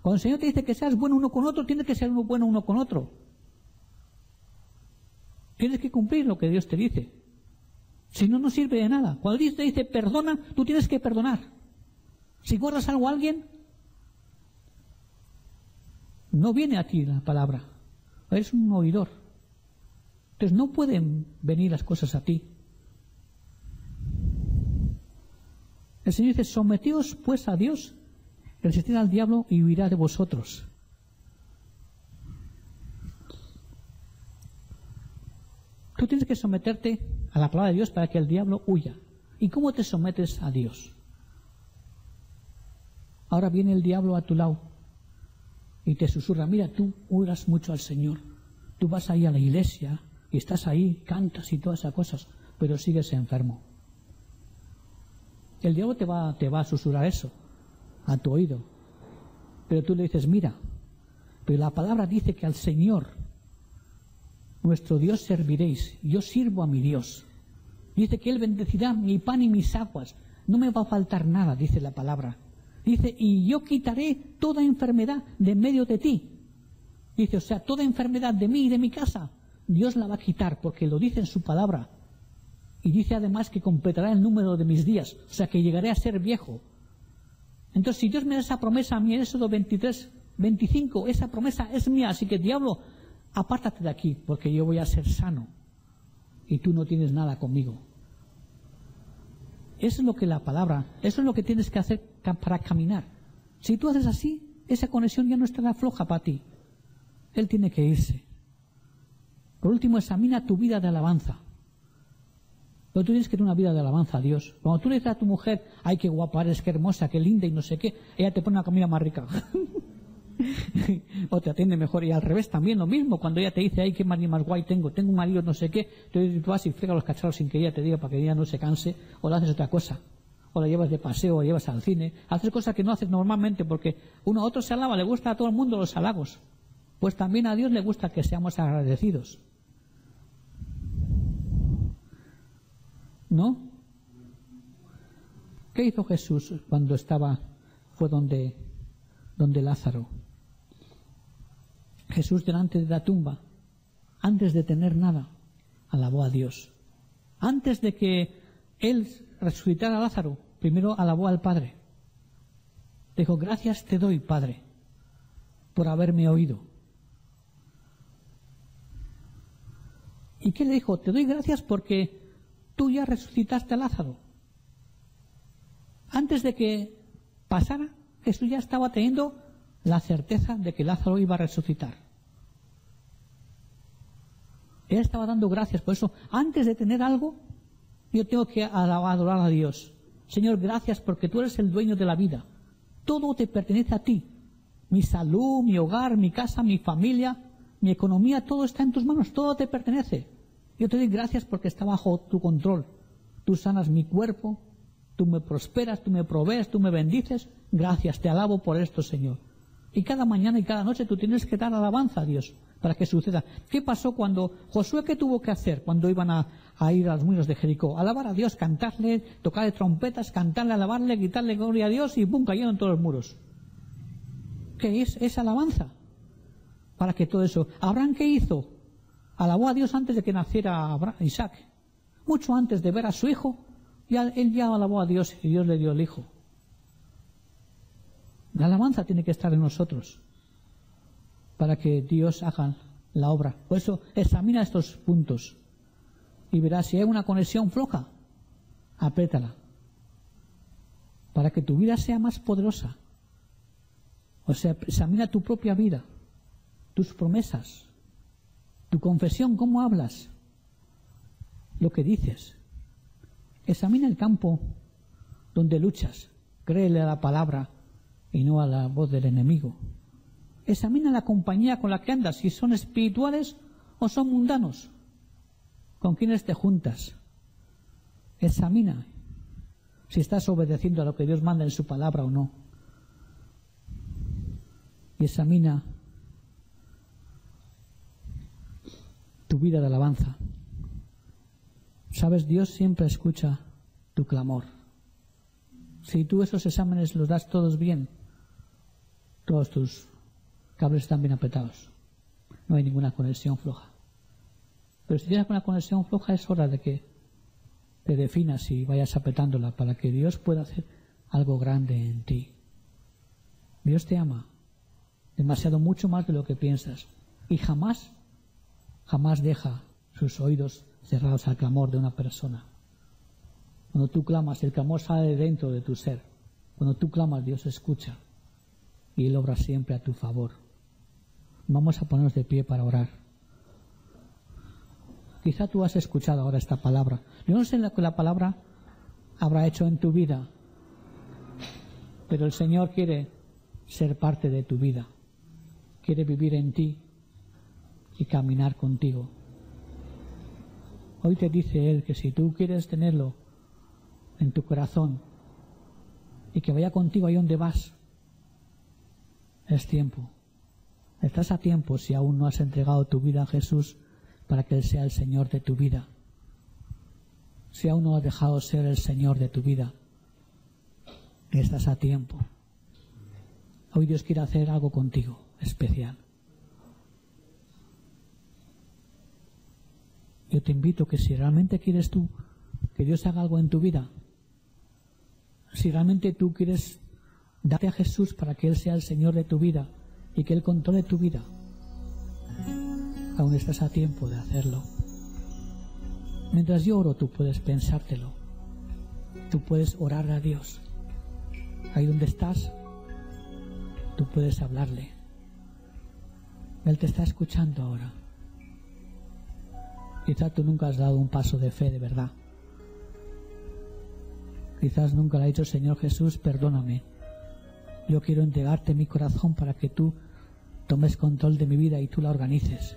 Cuando el Señor te dice que seas bueno uno con otro, tienes que ser bueno uno con otro. Tienes que cumplir lo que Dios te dice. Si no, no sirve de nada. Cuando Dios te dice perdona, tú tienes que perdonar. Si guardas algo a alguien, no viene a ti la palabra. Eres un oidor. Entonces no pueden venir las cosas a ti. El Señor dice, someteos pues a Dios, resistid al diablo y huirá de vosotros. Tú tienes que someterte a la palabra de Dios para que el diablo huya. ¿Y cómo te sometes a Dios? Ahora viene el diablo a tu lado y te susurra, mira, tú oras mucho al Señor, tú vas ahí a la iglesia y estás ahí, cantas y todas esas cosas, pero sigues enfermo. El diablo te va a susurrar eso a tu oído, pero tú le dices, mira, pero la palabra dice que al Señor, nuestro Dios, serviréis. Yo sirvo a mi Dios. Dice que Él bendecirá mi pan y mis aguas. No me va a faltar nada, dice la palabra. Dice, y yo quitaré toda enfermedad de en medio de ti. Dice, o sea, toda enfermedad de mí y de mi casa, Dios la va a quitar, porque lo dice en su palabra. Y dice además que completará el número de mis días, o sea, que llegaré a ser viejo. Entonces, si Dios me da esa promesa a mí en Éxodo 23, 25, esa promesa es mía, así que diablo, apártate de aquí, porque yo voy a ser sano y tú no tienes nada conmigo. Eso es lo que la palabra, eso es lo que tienes que hacer para caminar. Si tú haces así, esa conexión ya no estará floja para ti. Él tiene que irse. Por último, examina tu vida de alabanza. Pero tú tienes que tener una vida de alabanza a Dios. Cuando tú le dices a tu mujer, ay, qué guapa eres, qué hermosa, qué linda y no sé qué, ella te pone una comida más rica. O te atiende mejor. Y al revés también lo mismo. Cuando ella te dice, ay, qué marido más guay tengo un marido no sé qué, tú vas y fregas los cacharros sin que ella te diga para que ella no se canse, o le haces otra cosa. O la llevas de paseo, o la llevas al cine. Haces cosas que no haces normalmente porque uno a otro se alaba, le gusta a todo el mundo los halagos. Pues también a Dios le gusta que seamos agradecidos. ¿No? ¿Qué hizo Jesús cuando fue donde Lázaro? Jesús delante de la tumba, antes de tener nada, alabó a Dios. Antes de que Él resucitara a Lázaro, primero alabó al Padre. Dijo, gracias te doy, Padre, por haberme oído. ¿Y qué le dijo? Te doy gracias porque tú ya resucitaste a Lázaro. Antes de que pasara, Jesús ya estaba teniendo la certeza de que Lázaro iba a resucitar. Él estaba dando gracias. Por eso, antes de tener algo, yo tengo que adorar a Dios. Señor, gracias porque tú eres el dueño de la vida. Todo te pertenece a ti. Mi salud, mi hogar, mi casa, mi familia, mi economía, todo está en tus manos, todo te pertenece. Yo te doy gracias porque está bajo tu control. Tú sanas mi cuerpo, tú me prosperas, tú me provees, tú me bendices. Gracias, te alabo por esto, Señor. Y cada mañana y cada noche tú tienes que dar alabanza a Dios para que suceda. ¿Qué pasó cuando Josué, qué tuvo que hacer cuando iban a ir a los muros de Jericó? Alabar a Dios, cantarle, tocarle trompetas, cantarle, alabarle, gritarle gloria a Dios y ¡pum! Cayeron todos los muros. ¿Qué es? Es alabanza. Para que todo eso. ¿Abraham qué hizo? Alabó a Dios antes de que naciera Isaac. Mucho antes de ver a su hijo, él ya alabó a Dios y Dios le dio el hijo. La alabanza tiene que estar en nosotros para que Dios haga la obra. Por eso examina estos puntos y verás si hay una conexión floja, apriétala para que tu vida sea más poderosa. O sea, examina tu propia vida, tus promesas, tu confesión, cómo hablas, lo que dices. Examina el campo donde luchas, créele a la palabra y no a la voz del enemigo. Examina la compañía con la que andas, si son espirituales o son mundanos. ¿Con quiénes te juntas? Examina si estás obedeciendo a lo que Dios manda en su palabra o no. Y examina tu vida de alabanza. Sabes, Dios siempre escucha tu clamor. Si tú esos exámenes los das todos bien, todos tus cables están bien apretados. No hay ninguna conexión floja. Pero si tienes una conexión floja, es hora de que te definas y vayas apretándola para que Dios pueda hacer algo grande en ti. Dios te ama demasiado, mucho más de lo que piensas. Y jamás deja sus oídos cerrados al clamor de una persona. Cuando tú clamas, el clamor sale de dentro de tu ser. Cuando tú clamas, Dios escucha y Él obra siempre a tu favor. Vamos a ponernos de pie para orar. Quizá tú has escuchado ahora esta palabra. Yo no sé lo que la palabra habrá hecho en tu vida, pero el Señor quiere ser parte de tu vida. Quiere vivir en ti y caminar contigo. Hoy te dice Él que si tú quieres tenerlo en tu corazón y que vaya contigo ahí donde vas, es tiempo. Estás a tiempo si aún no has entregado tu vida a Jesús para que Él sea el Señor de tu vida. Si aún no has dejado ser el Señor de tu vida, estás a tiempo. Hoy Dios quiere hacer algo contigo especial. Yo te invito que si realmente quieres tú que Dios haga algo en tu vida, si realmente tú quieres darte a Jesús para que Él sea el Señor de tu vida y que Él controle tu vida, aún estás a tiempo de hacerlo. Mientras yo oro, tú puedes pensártelo. Tú puedes orar a Dios. Ahí donde estás, tú puedes hablarle. Él te está escuchando ahora. Quizá tú nunca has dado un paso de fe de verdad. quizás nunca le ha dicho: Señor Jesús, perdóname. Yo quiero entregarte mi corazón para que tú tomes control de mi vida y tú la organices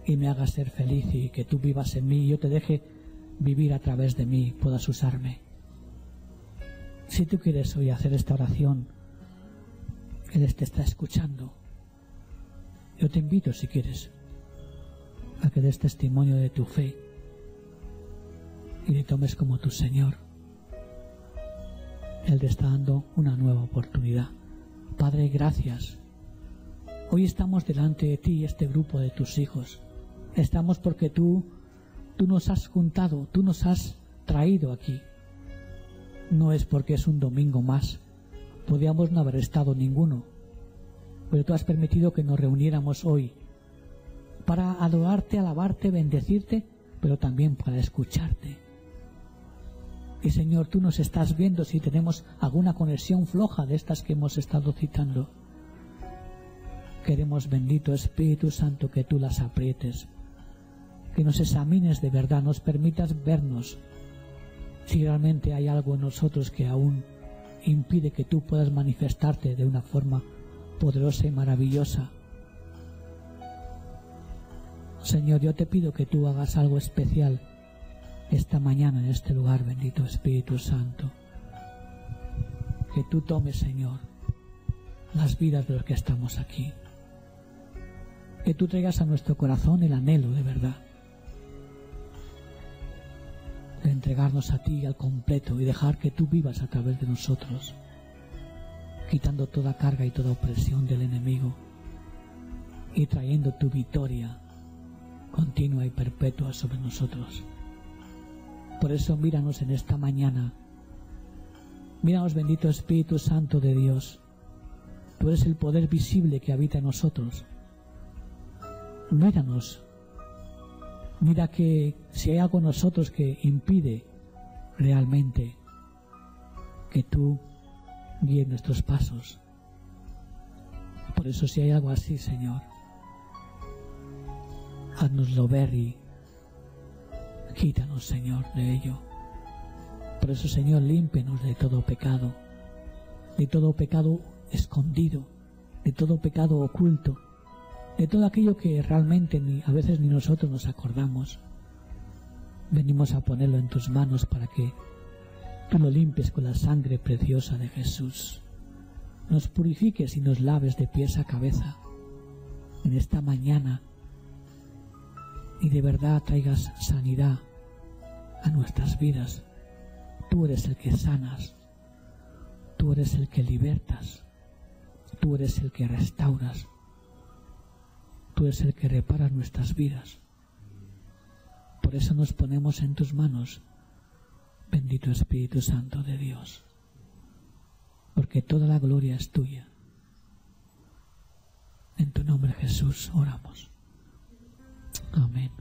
y me hagas ser feliz, y que tú vivas en mí y yo te deje vivir a través de mí, puedas usarme. Si tú quieres hoy hacer esta oración, Él te está escuchando. Yo te invito, si quieres, a que des testimonio de tu fe y le tomes como tu Señor. Él te está dando una nueva oportunidad. Padre, gracias. Hoy estamos delante de ti, este grupo de tus hijos. Estamos porque tú nos has juntado, tú nos has traído aquí. No es porque es un domingo más. Podíamos no haber estado ninguno, pero tú has permitido que nos reuniéramos hoy para adorarte, alabarte, bendecirte, pero también para escucharte. Y Señor, tú nos estás viendo si tenemos alguna conexión floja de estas que hemos estado citando. Queremos, bendito Espíritu Santo, que tú las aprietes, que nos examines de verdad, nos permitas vernos si realmente hay algo en nosotros que aún impide que tú puedas manifestarte de una forma poderosa y maravillosa. Señor, yo te pido que tú hagas algo especial esta mañana en este lugar, bendito Espíritu Santo. Que tú tomes, Señor, las vidas de los que estamos aquí. Que tú traigas a nuestro corazón el anhelo de verdad de entregarnos a ti al completo y dejar que tú vivas a través de nosotros, quitando toda carga y toda opresión del enemigo y trayendo tu victoria continua y perpetua sobre nosotros. Por eso míranos en esta mañana. Míranos, bendito Espíritu Santo de Dios. Tú eres el poder visible que habita en nosotros. Míranos. Mira que si hay algo en nosotros que impide realmente que tú guíes nuestros pasos. Por eso, si hay algo así, Señor, háznoslo ver y quítanos, Señor, de ello. Por eso, Señor, límpenos de todo pecado escondido, de todo pecado oculto, de todo aquello que realmente a veces ni nosotros nos acordamos. Venimos a ponerlo en tus manos para que tú lo limpies con la sangre preciosa de Jesús. Nos purifiques y nos laves de pies a cabeza en esta mañana y de verdad traigas sanidad a nuestras vidas. Tú eres el que sanas, tú eres el que libertas, tú eres el que restauras, tú eres el que repara nuestras vidas. Por eso nos ponemos en tus manos, bendito Espíritu Santo de Dios, porque toda la gloria es tuya. En tu nombre, Jesús, oramos. Amén.